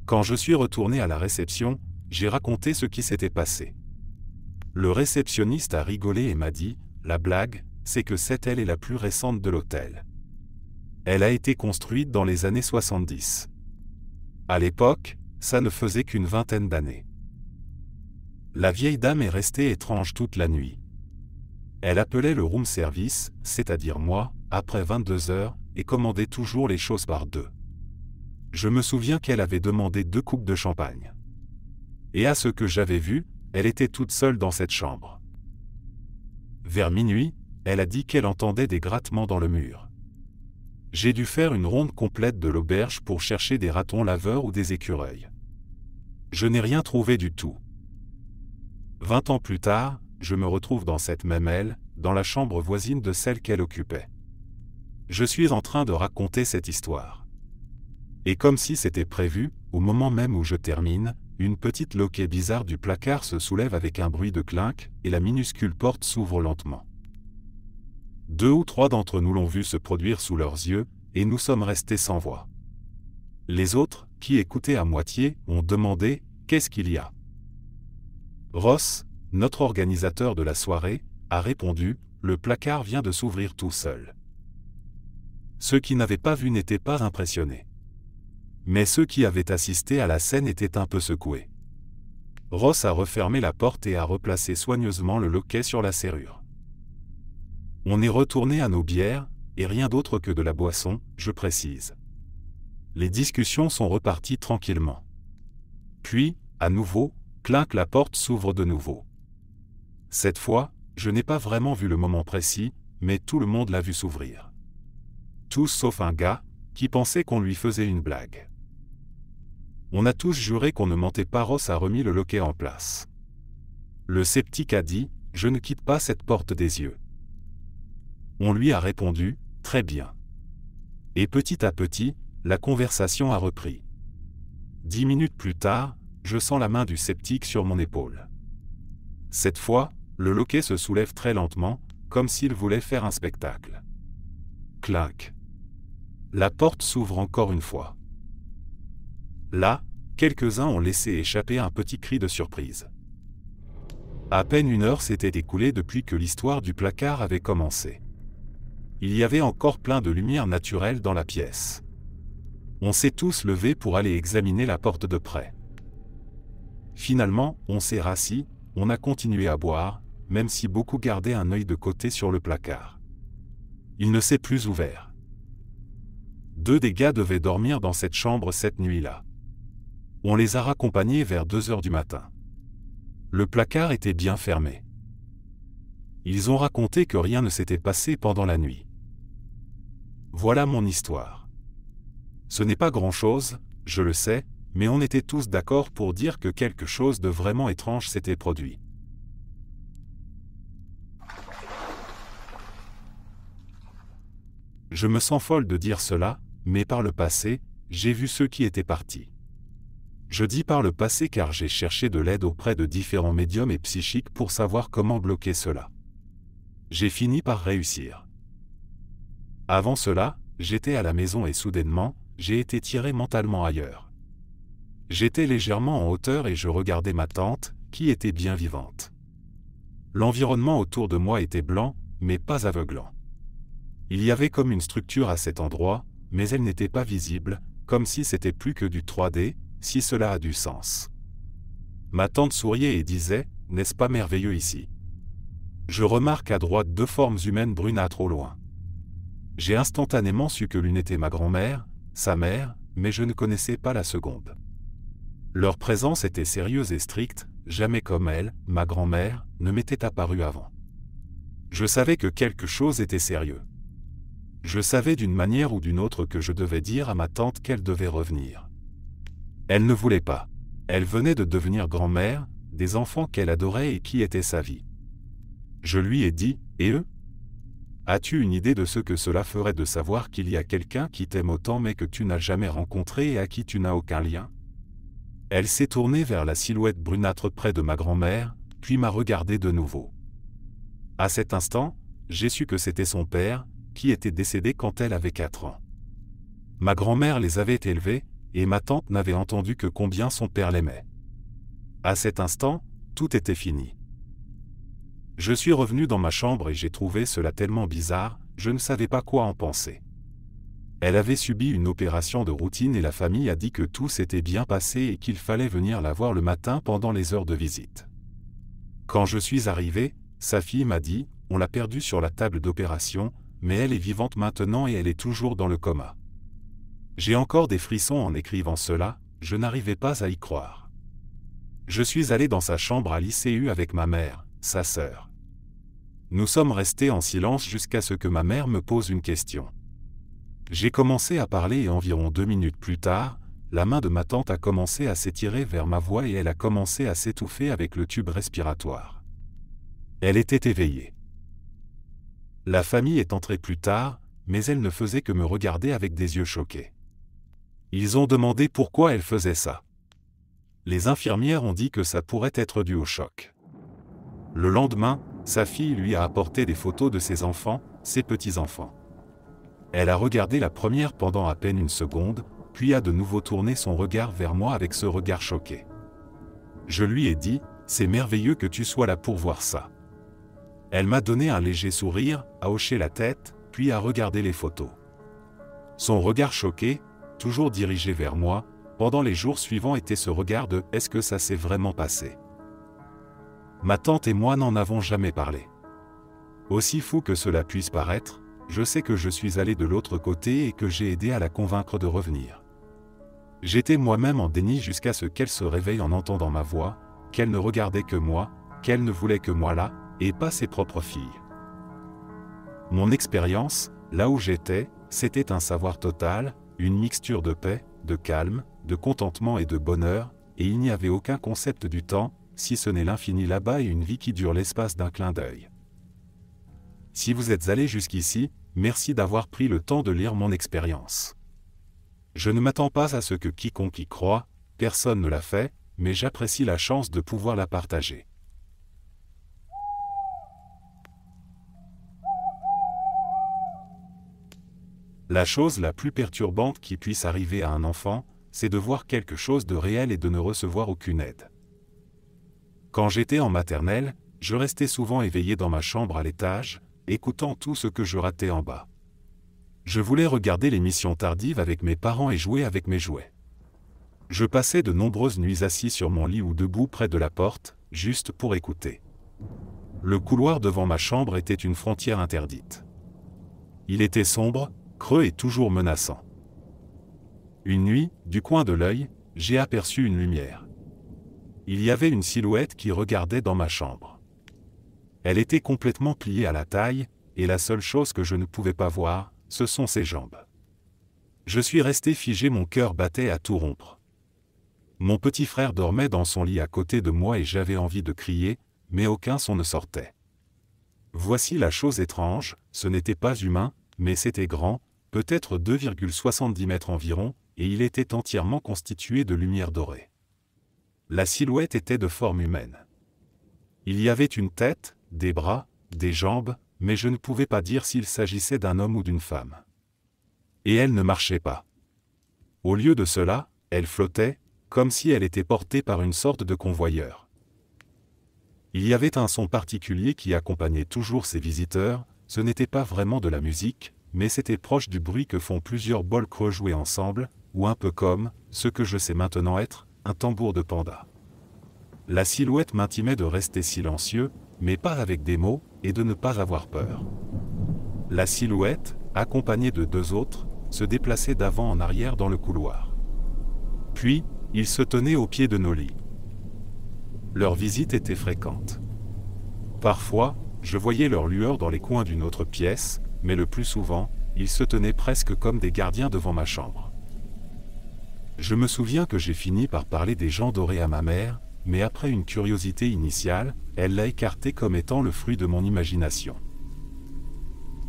Quand je suis retourné à la réception, j'ai raconté ce qui s'était passé. Le réceptionniste a rigolé et m'a dit « La blague, c'est que cette aile est la plus récente de l'hôtel. Elle a été construite dans les années 70. À l'époque, ça ne faisait qu'une vingtaine d'années. La vieille dame est restée étrange toute la nuit. Elle appelait le room service, c'est-à-dire moi, après 22 heures, et commandait toujours les choses par deux. Je me souviens qu'elle avait demandé 2 coupes de champagne. Et à ce que j'avais vu, elle était toute seule dans cette chambre. Vers minuit, elle a dit qu'elle entendait des grattements dans le mur. J'ai dû faire une ronde complète de l'auberge pour chercher des ratons laveurs ou des écureuils. Je n'ai rien trouvé du tout. 20 ans plus tard, je me retrouve dans cette même aile, dans la chambre voisine de celle qu'elle occupait. Je suis en train de raconter cette histoire. Et comme si c'était prévu, au moment même où je termine, une petite loquet bizarre du placard se soulève avec un bruit de clinque, et la minuscule porte s'ouvre lentement. 2 ou 3 d'entre nous l'ont vu se produire sous leurs yeux, et nous sommes restés sans voix. Les autres, qui écoutaient à moitié, ont demandé « Qu'est-ce qu'il y a ?» Ross, notre organisateur de la soirée, a répondu « Le placard vient de s'ouvrir tout seul. » Ceux qui n'avaient pas vu n'étaient pas impressionnés. Mais ceux qui avaient assisté à la scène étaient un peu secoués. Ross a refermé la porte et a replacé soigneusement le loquet sur la serrure. On est retourné à nos bières, et rien d'autre que de la boisson, je précise. Les discussions sont reparties tranquillement. Puis, à nouveau, clinque, la porte s'ouvre de nouveau. Cette fois, je n'ai pas vraiment vu le moment précis, mais tout le monde l'a vu s'ouvrir. Tous sauf un gars, qui pensait qu'on lui faisait une blague. On a tous juré qu'on ne mentait pas. Ross a remis le loquet en place. Le sceptique a dit « Je ne quitte pas cette porte des yeux ». On lui a répondu « Très bien ». Et petit à petit, la conversation a repris. 10 minutes plus tard, je sens la main du sceptique sur mon épaule. Cette fois, le loquet se soulève très lentement, comme s'il voulait faire un spectacle. Clinque. La porte s'ouvre encore une fois. Là, quelques-uns ont laissé échapper un petit cri de surprise. À peine 1 heure s'était écoulée depuis que l'histoire du placard avait commencé. Il y avait encore plein de lumière naturelle dans la pièce. On s'est tous levés pour aller examiner la porte de près. Finalement, on s'est rassis, on a continué à boire, même si beaucoup gardaient un œil de côté sur le placard. Il ne s'est plus ouvert. 2 des gars devaient dormir dans cette chambre cette nuit-là. On les a raccompagnés vers 2 heures du matin. Le placard était bien fermé. Ils ont raconté que rien ne s'était passé pendant la nuit. Voilà mon histoire. Ce n'est pas grand-chose, je le sais, mais on était tous d'accord pour dire que quelque chose de vraiment étrange s'était produit. Je me sens folle de dire cela, mais par le passé, j'ai vu ceux qui étaient partis. Je dis par le passé car j'ai cherché de l'aide auprès de différents médiums et psychiques pour savoir comment bloquer cela. J'ai fini par réussir. Avant cela, j'étais à la maison et soudainement, j'ai été tiré mentalement ailleurs. J'étais légèrement en hauteur et je regardais ma tante, qui était bien vivante. L'environnement autour de moi était blanc, mais pas aveuglant. Il y avait comme une structure à cet endroit, mais elle n'était pas visible, comme si c'était plus que du 3D, si cela a du sens. Ma tante souriait et disait « N'est-ce pas merveilleux ici ?» Je remarque à droite 2 formes humaines brunâtres au loin. J'ai instantanément su que l'une était ma grand-mère, sa mère, mais je ne connaissais pas la seconde. Leur présence était sérieuse et stricte, jamais comme elle, ma grand-mère, ne m'était apparue avant. Je savais que quelque chose était sérieux. Je savais d'une manière ou d'une autre que je devais dire à ma tante qu'elle devait revenir. Elle ne voulait pas. Elle venait de devenir grand-mère, des enfants qu'elle adorait et qui étaient sa vie. Je lui ai dit, et eux ? As-tu une idée de ce que cela ferait de savoir qu'il y a quelqu'un qui t'aime autant mais que tu n'as jamais rencontré et à qui tu n'as aucun lien ? Elle s'est tournée vers la silhouette brunâtre près de ma grand-mère, puis m'a regardé de nouveau. À cet instant, j'ai su que c'était son père, qui était décédé quand elle avait 4 ans. Ma grand-mère les avait élevés, et ma tante n'avait entendu que combien son père l'aimait. À cet instant, tout était fini. Je suis revenu dans ma chambre et j'ai trouvé cela tellement bizarre, je ne savais pas quoi en penser. Elle avait subi une opération de routine et la famille a dit que tout s'était bien passé et qu'il fallait venir la voir le matin pendant les heures de visite. Quand je suis arrivé, sa fille m'a dit, on l'a perdue sur la table d'opération, mais elle est vivante maintenant et elle est toujours dans le coma. J'ai encore des frissons en écrivant cela, je n'arrivais pas à y croire. Je suis allé dans sa chambre à l'ICU avec ma mère, sa sœur. Nous sommes restés en silence jusqu'à ce que ma mère me pose une question. J'ai commencé à parler et environ 2 minutes plus tard, la main de ma tante a commencé à s'étirer vers ma voix et elle a commencé à s'étouffer avec le tube respiratoire. Elle était éveillée. La famille est entrée plus tard, mais elle ne faisait que me regarder avec des yeux choqués. Ils ont demandé pourquoi elle faisait ça. Les infirmières ont dit que ça pourrait être dû au choc. Le lendemain, sa fille lui a apporté des photos de ses enfants, ses petits-enfants. Elle a regardé la première pendant à peine 1 seconde, puis a de nouveau tourné son regard vers moi avec ce regard choqué. Je lui ai dit, c'est merveilleux que tu sois là pour voir ça. Elle m'a donné un léger sourire, a hoché la tête, puis a regardé les photos. Son regard choqué, toujours dirigé vers moi, pendant les jours suivants était ce regard de « est-ce que ça s'est vraiment passé ?» Ma tante et moi n'en avons jamais parlé. Aussi fou que cela puisse paraître, je sais que je suis allé de l'autre côté et que j'ai aidé à la convaincre de revenir. J'étais moi-même en déni jusqu'à ce qu'elle se réveille en entendant ma voix, qu'elle ne regardait que moi, qu'elle ne voulait que moi là, et pas ses propres filles. Mon expérience, là où j'étais, c'était un savoir total, une mixture de paix, de calme, de contentement et de bonheur, et il n'y avait aucun concept du temps, si ce n'est l'infini là-bas et une vie qui dure l'espace d'un clin d'œil. Si vous êtes allé jusqu'ici, merci d'avoir pris le temps de lire mon expérience. Je ne m'attends pas à ce que quiconque y croit, personne ne l'a fait, mais j'apprécie la chance de pouvoir la partager. La chose la plus perturbante qui puisse arriver à un enfant, c'est de voir quelque chose de réel et de ne recevoir aucune aide. Quand j'étais en maternelle, je restais souvent éveillé dans ma chambre à l'étage, écoutant tout ce que je ratais en bas. Je voulais regarder l'émission tardive avec mes parents et jouer avec mes jouets. Je passais de nombreuses nuits assis sur mon lit ou debout près de la porte, juste pour écouter. Le couloir devant ma chambre était une frontière interdite. Il était sombre, creux et toujours menaçant. Une nuit, du coin de l'œil, j'ai aperçu une lumière. Il y avait une silhouette qui regardait dans ma chambre. Elle était complètement pliée à la taille, et la seule chose que je ne pouvais pas voir, ce sont ses jambes. Je suis resté figé, mon cœur battait à tout rompre. Mon petit frère dormait dans son lit à côté de moi et j'avais envie de crier, mais aucun son ne sortait. Voici la chose étrange, ce n'était pas humain, mais c'était grand, peut-être 2,70 mètres environ, et il était entièrement constitué de lumière dorée. La silhouette était de forme humaine. Il y avait une tête, des bras, des jambes, mais je ne pouvais pas dire s'il s'agissait d'un homme ou d'une femme. Et elle ne marchait pas. Au lieu de cela, elle flottait, comme si elle était portée par une sorte de convoyeur. Il y avait un son particulier qui accompagnait toujours ses visiteurs, ce n'était pas vraiment de la musique, mais c'était proche du bruit que font plusieurs bols creux joués ensemble, ou un peu comme, ce que je sais maintenant être, un tambour de panda. La silhouette m'intimait de rester silencieux, mais pas avec des mots, et de ne pas avoir peur. La silhouette, accompagnée de 2 autres, se déplaçait d'avant en arrière dans le couloir. Puis, ils se tenaient au pied de nos lits. Leurs visites étaient fréquentes. Parfois, je voyais leur lueur dans les coins d'une autre pièce, mais le plus souvent, ils se tenaient presque comme des gardiens devant ma chambre. Je me souviens que j'ai fini par parler des gens dorés à ma mère, mais après une curiosité initiale, elle l'a écarté comme étant le fruit de mon imagination.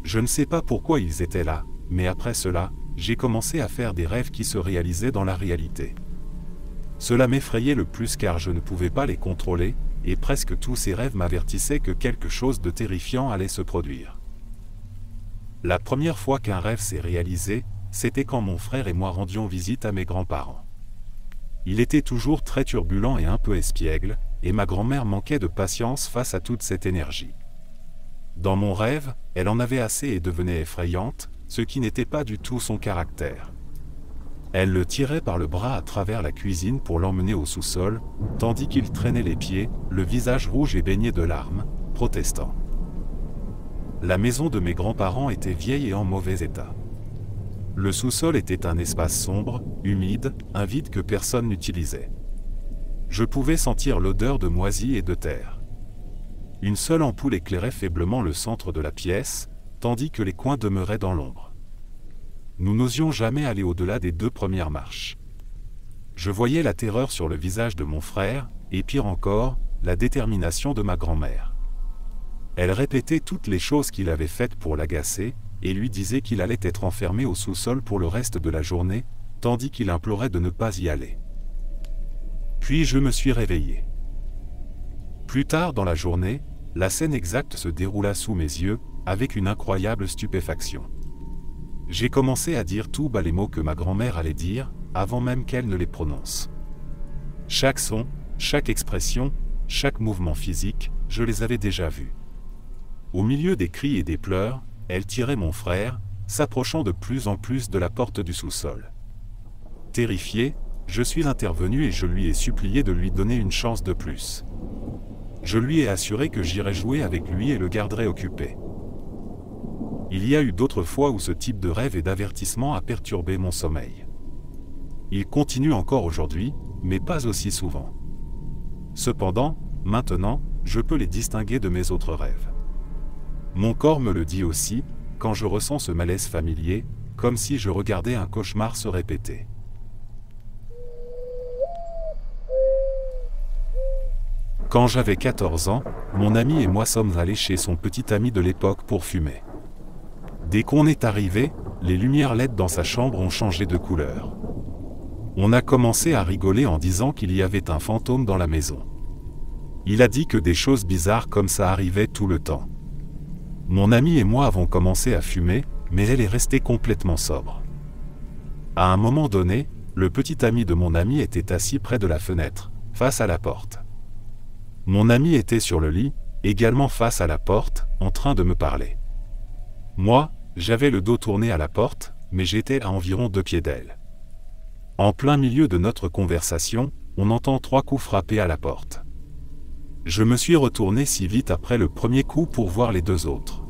Je ne sais pas pourquoi ils étaient là, mais après cela, j'ai commencé à faire des rêves qui se réalisaient dans la réalité. Cela m'effrayait le plus car je ne pouvais pas les contrôler, et presque tous ces rêves m'avertissaient que quelque chose de terrifiant allait se produire. La première fois qu'un rêve s'est réalisé, c'était quand mon frère et moi rendions visite à mes grands-parents. Il était toujours très turbulent et un peu espiègle, et ma grand-mère manquait de patience face à toute cette énergie. Dans mon rêve, elle en avait assez et devenait effrayante, ce qui n'était pas du tout son caractère. Elle le tirait par le bras à travers la cuisine pour l'emmener au sous-sol, tandis qu'il traînait les pieds, le visage rouge et baigné de larmes, protestant. La maison de mes grands-parents était vieille et en mauvais état. Le sous-sol était un espace sombre, humide, un vide que personne n'utilisait. Je pouvais sentir l'odeur de moisie et de terre. Une seule ampoule éclairait faiblement le centre de la pièce, tandis que les coins demeuraient dans l'ombre. Nous n'osions jamais aller au-delà des 2 premières marches. Je voyais la terreur sur le visage de mon frère, et pire encore, la détermination de ma grand-mère. Elle répétait toutes les choses qu'il avait faites pour l'agacer, et lui disait qu'il allait être enfermé au sous-sol pour le reste de la journée, tandis qu'il implorait de ne pas y aller. Puis je me suis réveillé. Plus tard dans la journée, la scène exacte se déroula sous mes yeux, avec une incroyable stupéfaction. J'ai commencé à dire tout bas les mots que ma grand-mère allait dire, avant même qu'elle ne les prononce. Chaque son, chaque expression, chaque mouvement physique, je les avais déjà vus. Au milieu des cris et des pleurs, elle tirait mon frère, s'approchant de plus en plus de la porte du sous-sol. Terrifié, je suis intervenu et je lui ai supplié de lui donner une chance de plus. Je lui ai assuré que j'irais jouer avec lui et le garderais occupé. Il y a eu d'autres fois où ce type de rêve et d'avertissement a perturbé mon sommeil. Il continue encore aujourd'hui, mais pas aussi souvent. Cependant, maintenant, je peux les distinguer de mes autres rêves. Mon corps me le dit aussi, quand je ressens ce malaise familier, comme si je regardais un cauchemar se répéter. Quand j'avais 14 ans, mon ami et moi sommes allés chez son petit ami de l'époque pour fumer. Dès qu'on est arrivé, les lumières LED dans sa chambre ont changé de couleur. On a commencé à rigoler en disant qu'il y avait un fantôme dans la maison. Il a dit que des choses bizarres comme ça arrivaient tout le temps. Mon ami et moi avons commencé à fumer, mais elle est restée complètement sobre. À un moment donné, le petit ami de mon ami était assis près de la fenêtre, face à la porte. Mon ami était sur le lit, également face à la porte, en train de me parler. Moi, j'avais le dos tourné à la porte, mais j'étais à environ 2 pieds d'elle. En plein milieu de notre conversation, on entend 3 coups frapper à la porte. Je me suis retourné si vite après le premier coup pour voir les 2 autres.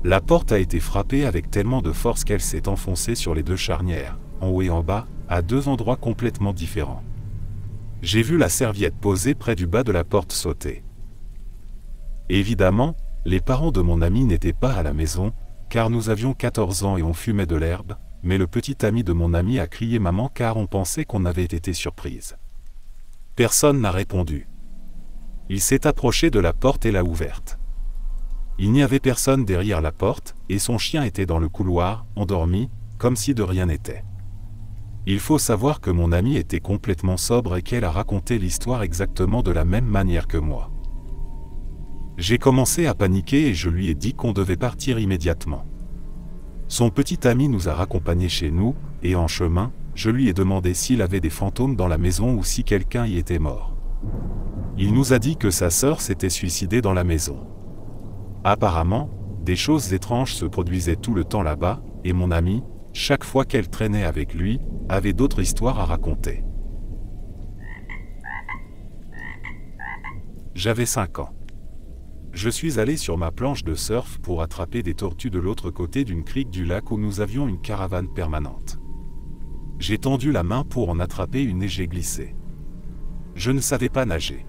La porte a été frappée avec tellement de force qu'elle s'est enfoncée sur les 2 charnières, en haut et en bas, à 2 endroits complètement différents. J'ai vu la serviette posée près du bas de la porte sauter. Évidemment, les parents de mon ami n'étaient pas à la maison, car nous avions 14 ans et on fumait de l'herbe, mais le petit ami de mon ami a crié maman car on pensait qu'on avait été surprise. Personne n'a répondu. Il s'est approché de la porte et l'a ouverte. Il n'y avait personne derrière la porte, et son chien était dans le couloir, endormi, comme si de rien n'était. Il faut savoir que mon ami était complètement sobre et qu'elle a raconté l'histoire exactement de la même manière que moi. J'ai commencé à paniquer et je lui ai dit qu'on devait partir immédiatement. Son petit ami nous a raccompagnés chez nous, et en chemin, je lui ai demandé s'il avait des fantômes dans la maison ou si quelqu'un y était mort. Il nous a dit que sa sœur s'était suicidée dans la maison. Apparemment, des choses étranges se produisaient tout le temps là-bas, et mon amie, chaque fois qu'elle traînait avec lui, avait d'autres histoires à raconter. J'avais 5 ans. Je suis allé sur ma planche de surf pour attraper des tortues de l'autre côté d'une crique du lac où nous avions une caravane permanente. J'ai tendu la main pour en attraper une et j'ai glissé. Je ne savais pas nager.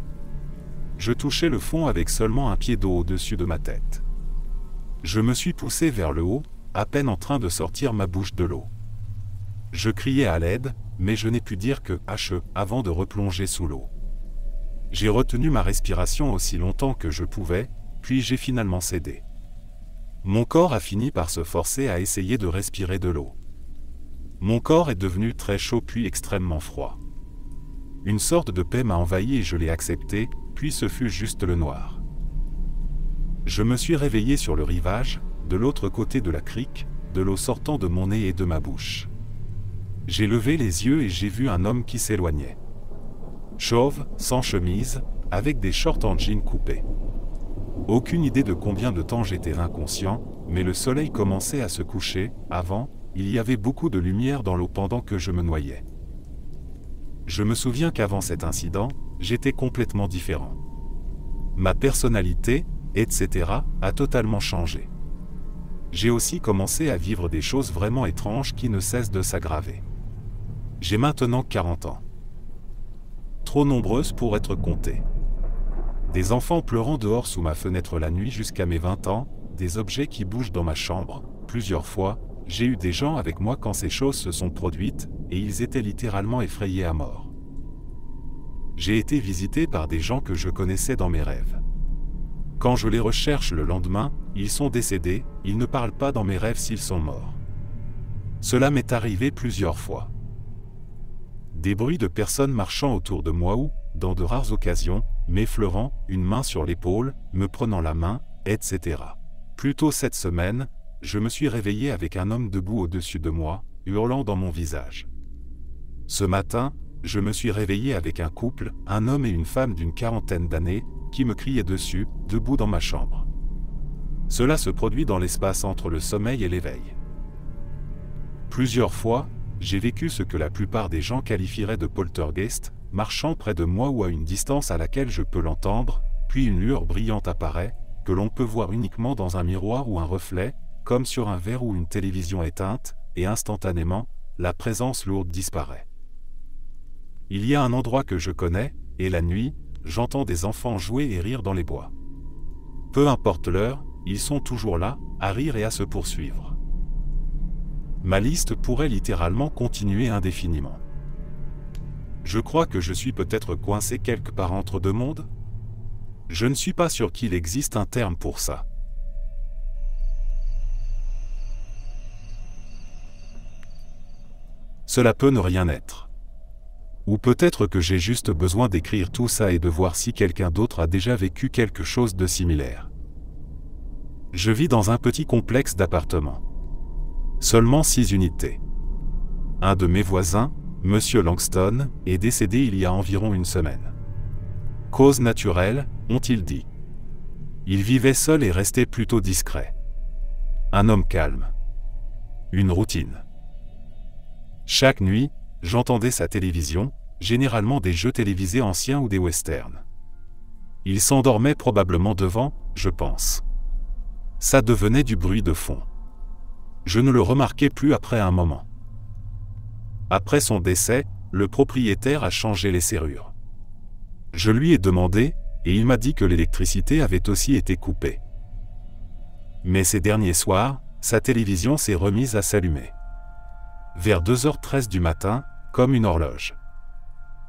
Je touchais le fond avec seulement un pied d'eau au-dessus de ma tête. Je me suis poussé vers le haut, à peine en train de sortir ma bouche de l'eau. Je criais à l'aide, mais je n'ai pu dire que « H » avant de replonger sous l'eau. J'ai retenu ma respiration aussi longtemps que je pouvais, puis j'ai finalement cédé. Mon corps a fini par se forcer à essayer de respirer de l'eau. Mon corps est devenu très chaud puis extrêmement froid. Une sorte de paix m'a envahi et je l'ai accepté, puis ce fut juste le noir. Je me suis réveillé sur le rivage, de l'autre côté de la crique, de l'eau sortant de mon nez et de ma bouche. J'ai levé les yeux et j'ai vu un homme qui s'éloignait. Chauve, sans chemise, avec des shorts en jean coupés. Aucune idée de combien de temps j'étais inconscient, mais le soleil commençait à se coucher. Avant, il y avait beaucoup de lumière dans l'eau pendant que je me noyais. Je me souviens qu'avant cet incident, j'étais complètement différent. Ma personnalité, etc., a totalement changé. J'ai aussi commencé à vivre des choses vraiment étranges qui ne cessent de s'aggraver. J'ai maintenant 40 ans. Trop nombreuses pour être comptées. Des enfants pleurant dehors sous ma fenêtre la nuit jusqu'à mes 20 ans, des objets qui bougent dans ma chambre. Plusieurs fois, j'ai eu des gens avec moi quand ces choses se sont produites, et ils étaient littéralement effrayés à mort. J'ai été visité par des gens que je connaissais dans mes rêves. Quand je les recherche le lendemain, ils sont décédés, ils ne parlent pas dans mes rêves s'ils sont morts. Cela m'est arrivé plusieurs fois. Des bruits de personnes marchant autour de moi ou, dans de rares occasions, m'effleurant, une main sur l'épaule, me prenant la main, etc. Plus tôt cette semaine, je me suis réveillé avec un homme debout au-dessus de moi, hurlant dans mon visage. Ce matin, je me suis réveillé avec un couple, un homme et une femme d'une quarantaine d'années, qui me criaient dessus, debout dans ma chambre. Cela se produit dans l'espace entre le sommeil et l'éveil. Plusieurs fois, j'ai vécu ce que la plupart des gens qualifieraient de poltergeist, marchant près de moi ou à une distance à laquelle je peux l'entendre, puis une lueur brillante apparaît, que l'on peut voir uniquement dans un miroir ou un reflet, comme sur un verre ou une télévision éteinte, et instantanément, la présence lourde disparaît. Il y a un endroit que je connais, et la nuit, j'entends des enfants jouer et rire dans les bois. Peu importe l'heure, ils sont toujours là, à rire et à se poursuivre. Ma liste pourrait littéralement continuer indéfiniment. Je crois que je suis peut-être coincé quelque part entre deux mondes. Je ne suis pas sûr qu'il existe un terme pour ça. Cela peut ne rien être. Ou peut-être que j'ai juste besoin d'écrire tout ça et de voir si quelqu'un d'autre a déjà vécu quelque chose de similaire. Je vis dans un petit complexe d'appartements. Seulement 6 unités. Un de mes voisins, Monsieur Langston, est décédé il y a environ une semaine. Cause naturelle, ont-ils dit. Il vivait seul et restait plutôt discret. Un homme calme. Une routine. Chaque nuit, j'entendais sa télévision, généralement des jeux télévisés anciens ou des westerns. Il s'endormait probablement devant, je pense. Ça devenait du bruit de fond. Je ne le remarquais plus après un moment. Après son décès, le propriétaire a changé les serrures. Je lui ai demandé, et il m'a dit que l'électricité avait aussi été coupée. Mais ces derniers soirs, sa télévision s'est remise à s'allumer. Vers 2h13 du matin, comme une horloge.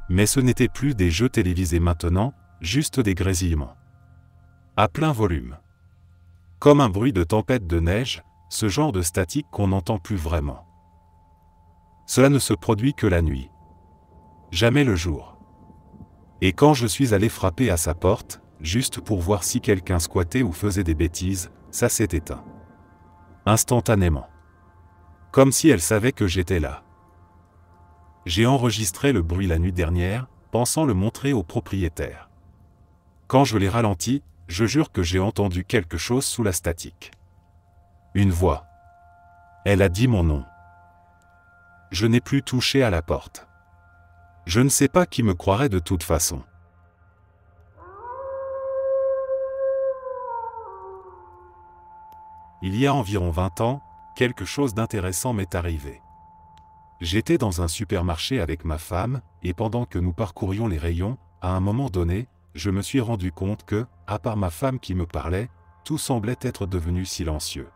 Mais ce n'étaient plus des jeux télévisés maintenant, juste des grésillements. À plein volume. Comme un bruit de tempête de neige, ce genre de statique qu'on n'entend plus vraiment. Cela ne se produit que la nuit. Jamais le jour. Et quand je suis allé frapper à sa porte, juste pour voir si quelqu'un squattait ou faisait des bêtises, ça s'est éteint. Instantanément. Comme si elle savait que j'étais là. J'ai enregistré le bruit la nuit dernière, pensant le montrer au propriétaire. Quand je l'ai ralenti, je jure que j'ai entendu quelque chose sous la statique. Une voix. Elle a dit mon nom. Je n'ai plus touché à la porte. Je ne sais pas qui me croirait de toute façon. Il y a environ 20 ans, quelque chose d'intéressant m'est arrivé. J'étais dans un supermarché avec ma femme, et pendant que nous parcourions les rayons, à un moment donné, je me suis rendu compte que, à part ma femme qui me parlait, tout semblait être devenu silencieux.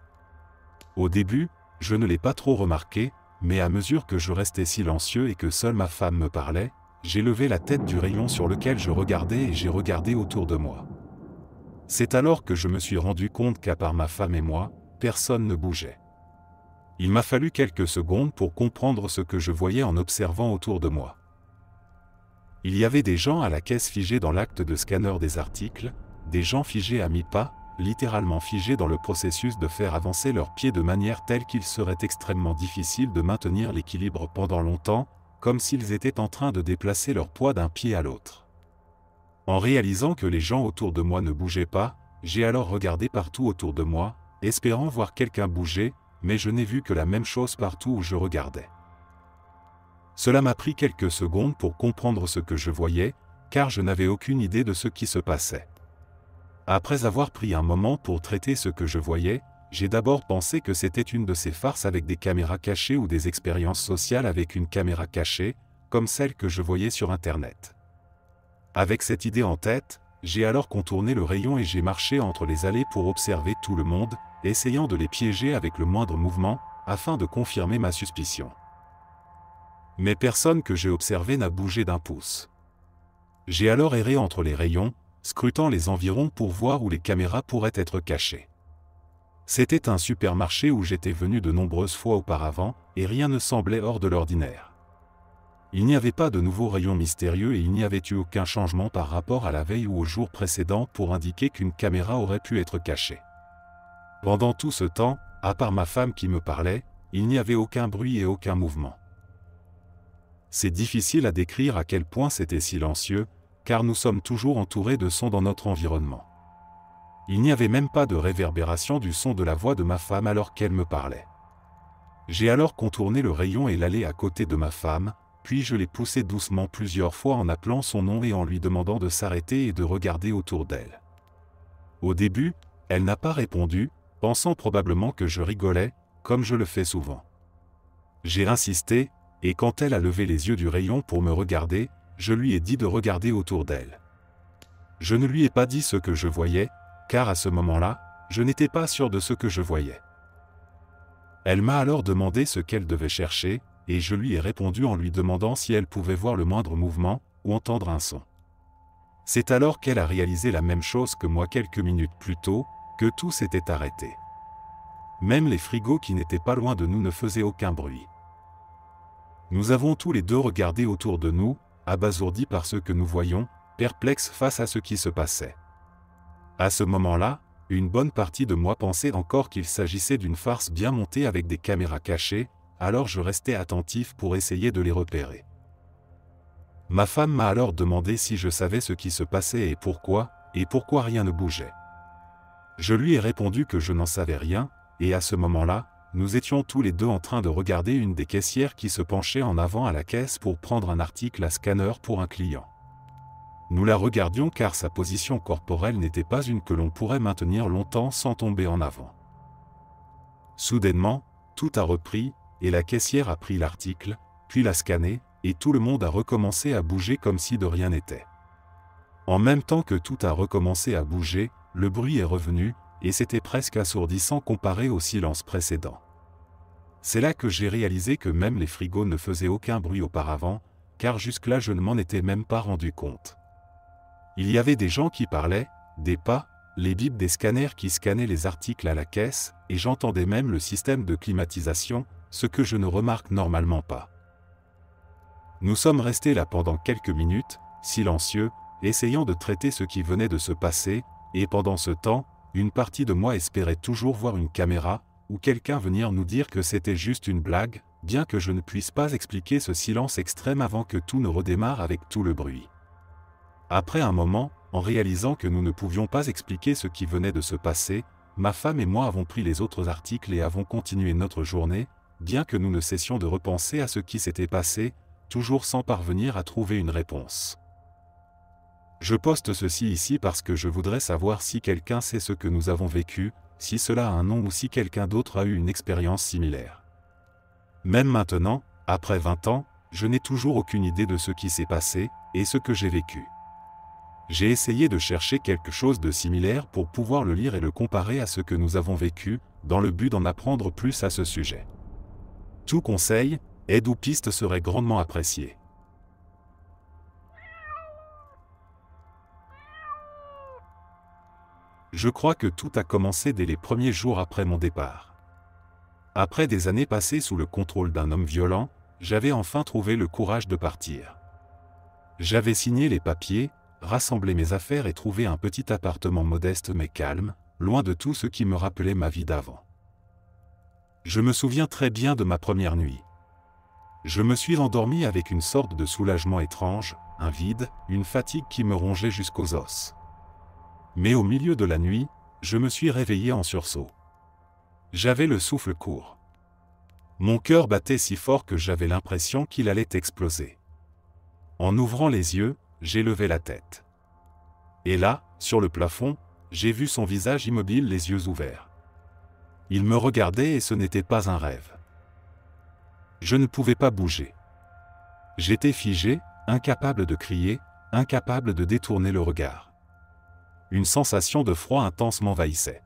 Au début, je ne l'ai pas trop remarqué, mais à mesure que je restais silencieux et que seule ma femme me parlait, j'ai levé la tête du rayon sur lequel je regardais et j'ai regardé autour de moi. C'est alors que je me suis rendu compte qu'à part ma femme et moi, personne ne bougeait. Il m'a fallu quelques secondes pour comprendre ce que je voyais en observant autour de moi. Il y avait des gens à la caisse figés dans l'acte de scanner des articles, des gens figés à mi-pas, littéralement figés dans le processus de faire avancer leurs pieds de manière telle qu'il serait extrêmement difficile de maintenir l'équilibre pendant longtemps, comme s'ils étaient en train de déplacer leur poids d'un pied à l'autre. En réalisant que les gens autour de moi ne bougeaient pas, j'ai alors regardé partout autour de moi, espérant voir quelqu'un bouger, mais je n'ai vu que la même chose partout où je regardais. Cela m'a pris quelques secondes pour comprendre ce que je voyais, car je n'avais aucune idée de ce qui se passait. Après avoir pris un moment pour traiter ce que je voyais, j'ai d'abord pensé que c'était une de ces farces avec des caméras cachées ou des expériences sociales avec une caméra cachée, comme celle que je voyais sur Internet. Avec cette idée en tête, j'ai alors contourné le rayon et j'ai marché entre les allées pour observer tout le monde, essayant de les piéger avec le moindre mouvement, afin de confirmer ma suspicion. Mais personne que j'ai observé n'a bougé d'un pouce. J'ai alors erré entre les rayons, scrutant les environs pour voir où les caméras pourraient être cachées. C'était un supermarché où j'étais venu de nombreuses fois auparavant, et rien ne semblait hors de l'ordinaire. Il n'y avait pas de nouveaux rayons mystérieux et il n'y avait eu aucun changement par rapport à la veille ou au jour précédent pour indiquer qu'une caméra aurait pu être cachée. Pendant tout ce temps, à part ma femme qui me parlait, il n'y avait aucun bruit et aucun mouvement. C'est difficile à décrire à quel point c'était silencieux, car nous sommes toujours entourés de sons dans notre environnement. Il n'y avait même pas de réverbération du son de la voix de ma femme alors qu'elle me parlait. J'ai alors contourné le rayon et l'allée à côté de ma femme, puis je l'ai poussée doucement plusieurs fois en appelant son nom et en lui demandant de s'arrêter et de regarder autour d'elle. Au début, elle n'a pas répondu, pensant probablement que je rigolais, comme je le fais souvent. J'ai insisté, et quand elle a levé les yeux du rayon pour me regarder, je lui ai dit de regarder autour d'elle. Je ne lui ai pas dit ce que je voyais, car à ce moment-là, je n'étais pas sûr de ce que je voyais. Elle m'a alors demandé ce qu'elle devait chercher, et je lui ai répondu en lui demandant si elle pouvait voir le moindre mouvement, ou entendre un son. C'est alors qu'elle a réalisé la même chose que moi quelques minutes plus tôt, que tout s'était arrêté. Même les frigos qui n'étaient pas loin de nous ne faisaient aucun bruit. Nous avons tous les deux regardé autour de nous, abasourdis par ce que nous voyions, perplexes face à ce qui se passait. À ce moment-là, une bonne partie de moi pensait encore qu'il s'agissait d'une farce bien montée avec des caméras cachées, alors je restais attentif pour essayer de les repérer. Ma femme m'a alors demandé si je savais ce qui se passait et pourquoi rien ne bougeait. Je lui ai répondu que je n'en savais rien, et à ce moment-là, nous étions tous les deux en train de regarder une des caissières qui se penchait en avant à la caisse pour prendre un article à scanner pour un client. Nous la regardions car sa position corporelle n'était pas une que l'on pourrait maintenir longtemps sans tomber en avant. Soudainement, tout a repris, et la caissière a pris l'article, puis l'a scanné, et tout le monde a recommencé à bouger comme si de rien n'était. En même temps que tout a recommencé à bouger, le bruit est revenu, et c'était presque assourdissant comparé au silence précédent. C'est là que j'ai réalisé que même les frigos ne faisaient aucun bruit auparavant, car jusque-là je ne m'en étais même pas rendu compte. Il y avait des gens qui parlaient, des pas, les bips des scanners qui scannaient les articles à la caisse, et j'entendais même le système de climatisation, ce que je ne remarque normalement pas. Nous sommes restés là pendant quelques minutes, silencieux, essayant de traiter ce qui venait de se passer, et pendant ce temps, une partie de moi espérait toujours voir une caméra, ou quelqu'un venir nous dire que c'était juste une blague, bien que je ne puisse pas expliquer ce silence extrême avant que tout ne redémarre avec tout le bruit. Après un moment, en réalisant que nous ne pouvions pas expliquer ce qui venait de se passer, ma femme et moi avons pris les autres articles et avons continué notre journée, bien que nous ne cessions de repenser à ce qui s'était passé, toujours sans parvenir à trouver une réponse. Je poste ceci ici parce que je voudrais savoir si quelqu'un sait ce que nous avons vécu, si cela a un nom ou si quelqu'un d'autre a eu une expérience similaire. Même maintenant, après 20 ans, je n'ai toujours aucune idée de ce qui s'est passé et ce que j'ai vécu. J'ai essayé de chercher quelque chose de similaire pour pouvoir le lire et le comparer à ce que nous avons vécu, dans le but d'en apprendre plus à ce sujet. Tout conseil, aide ou piste serait grandement apprécié. Je crois que tout a commencé dès les premiers jours après mon départ. Après des années passées sous le contrôle d'un homme violent, j'avais enfin trouvé le courage de partir. J'avais signé les papiers, rassemblé mes affaires et trouvé un petit appartement modeste mais calme, loin de tout ce qui me rappelait ma vie d'avant. Je me souviens très bien de ma première nuit. Je me suis endormi avec une sorte de soulagement étrange, un vide, une fatigue qui me rongeait jusqu'aux os. Mais au milieu de la nuit, je me suis réveillé en sursaut. J'avais le souffle court. Mon cœur battait si fort que j'avais l'impression qu'il allait exploser. En ouvrant les yeux, j'ai levé la tête. Et là, sur le plafond, j'ai vu son visage immobile, les yeux ouverts. Il me regardait et ce n'était pas un rêve. Je ne pouvais pas bouger. J'étais figé, incapable de crier, incapable de détourner le regard. Une sensation de froid intense m'envahissait.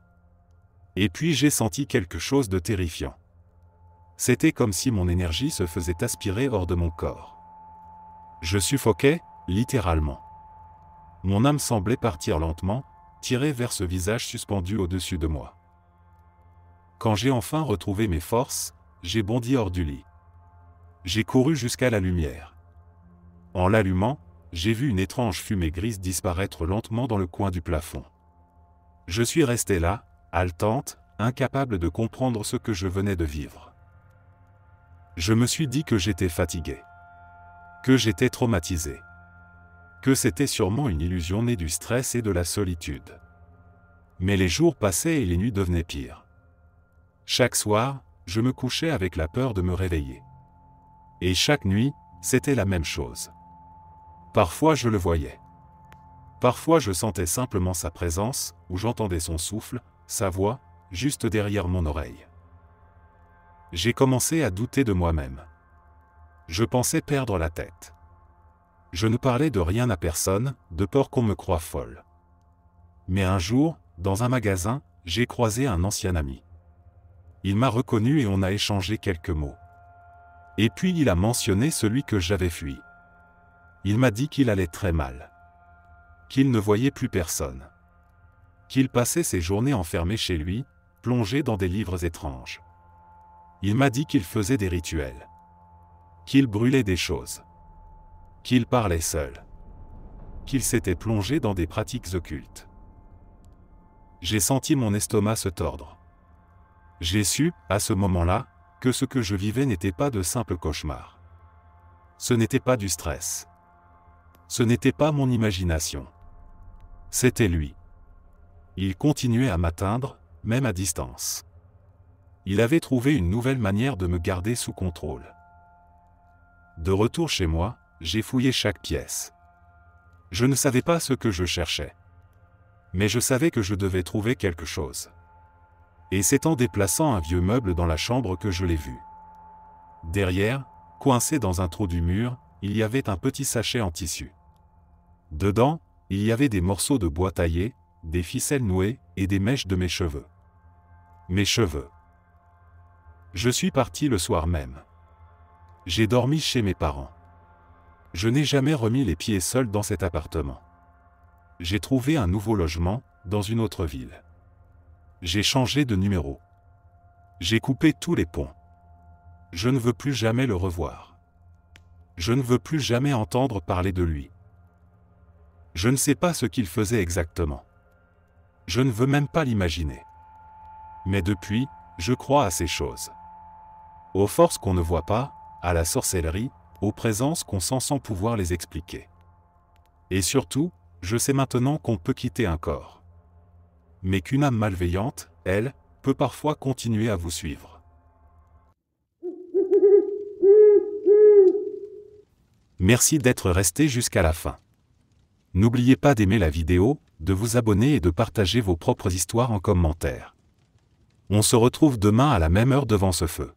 Et puis j'ai senti quelque chose de terrifiant. C'était comme si mon énergie se faisait aspirer hors de mon corps. Je suffoquais, littéralement. Mon âme semblait partir lentement, tirée vers ce visage suspendu au-dessus de moi. Quand j'ai enfin retrouvé mes forces, j'ai bondi hors du lit. J'ai couru jusqu'à la lumière. En l'allumant, j'ai vu une étrange fumée grise disparaître lentement dans le coin du plafond. Je suis resté là, haletante, incapable de comprendre ce que je venais de vivre. Je me suis dit que j'étais fatigué, que j'étais traumatisé, que c'était sûrement une illusion née du stress et de la solitude. Mais les jours passaient et les nuits devenaient pires. Chaque soir, je me couchais avec la peur de me réveiller. Et chaque nuit, c'était la même chose. Parfois je le voyais. Parfois je sentais simplement sa présence, ou j'entendais son souffle, sa voix, juste derrière mon oreille. J'ai commencé à douter de moi-même. Je pensais perdre la tête. Je ne parlais de rien à personne, de peur qu'on me croie folle. Mais un jour, dans un magasin, j'ai croisé un ancien ami. Il m'a reconnu et on a échangé quelques mots. Et puis il a mentionné celui que j'avais fui. Il m'a dit qu'il allait très mal. Qu'il ne voyait plus personne. Qu'il passait ses journées enfermé chez lui, plongé dans des livres étranges. Il m'a dit qu'il faisait des rituels. Qu'il brûlait des choses. Qu'il parlait seul. Qu'il s'était plongé dans des pratiques occultes. J'ai senti mon estomac se tordre. J'ai su, à ce moment-là, que ce que je vivais n'était pas de simples cauchemars. Ce n'était pas du stress. Ce n'était pas mon imagination. C'était lui. Il continuait à m'atteindre, même à distance. Il avait trouvé une nouvelle manière de me garder sous contrôle. De retour chez moi, j'ai fouillé chaque pièce. Je ne savais pas ce que je cherchais. Mais je savais que je devais trouver quelque chose. Et c'est en déplaçant un vieux meuble dans la chambre que je l'ai vu. Derrière, coincé dans un trou du mur, il y avait un petit sachet en tissu. Dedans, il y avait des morceaux de bois taillés, des ficelles nouées et des mèches de mes cheveux. Mes cheveux. Je suis parti le soir même. J'ai dormi chez mes parents. Je n'ai jamais remis les pieds seul dans cet appartement. J'ai trouvé un nouveau logement, dans une autre ville. J'ai changé de numéro. J'ai coupé tous les ponts. Je ne veux plus jamais le revoir. Je ne veux plus jamais entendre parler de lui. Je ne sais pas ce qu'il faisait exactement. Je ne veux même pas l'imaginer. Mais depuis, je crois à ces choses. Aux forces qu'on ne voit pas, à la sorcellerie, aux présences qu'on sent sans pouvoir les expliquer. Et surtout, je sais maintenant qu'on peut quitter un corps. Mais qu'une âme malveillante, elle, peut parfois continuer à vous suivre. Merci d'être resté jusqu'à la fin. N'oubliez pas d'aimer la vidéo, de vous abonner et de partager vos propres histoires en commentaire. On se retrouve demain à la même heure devant ce feu.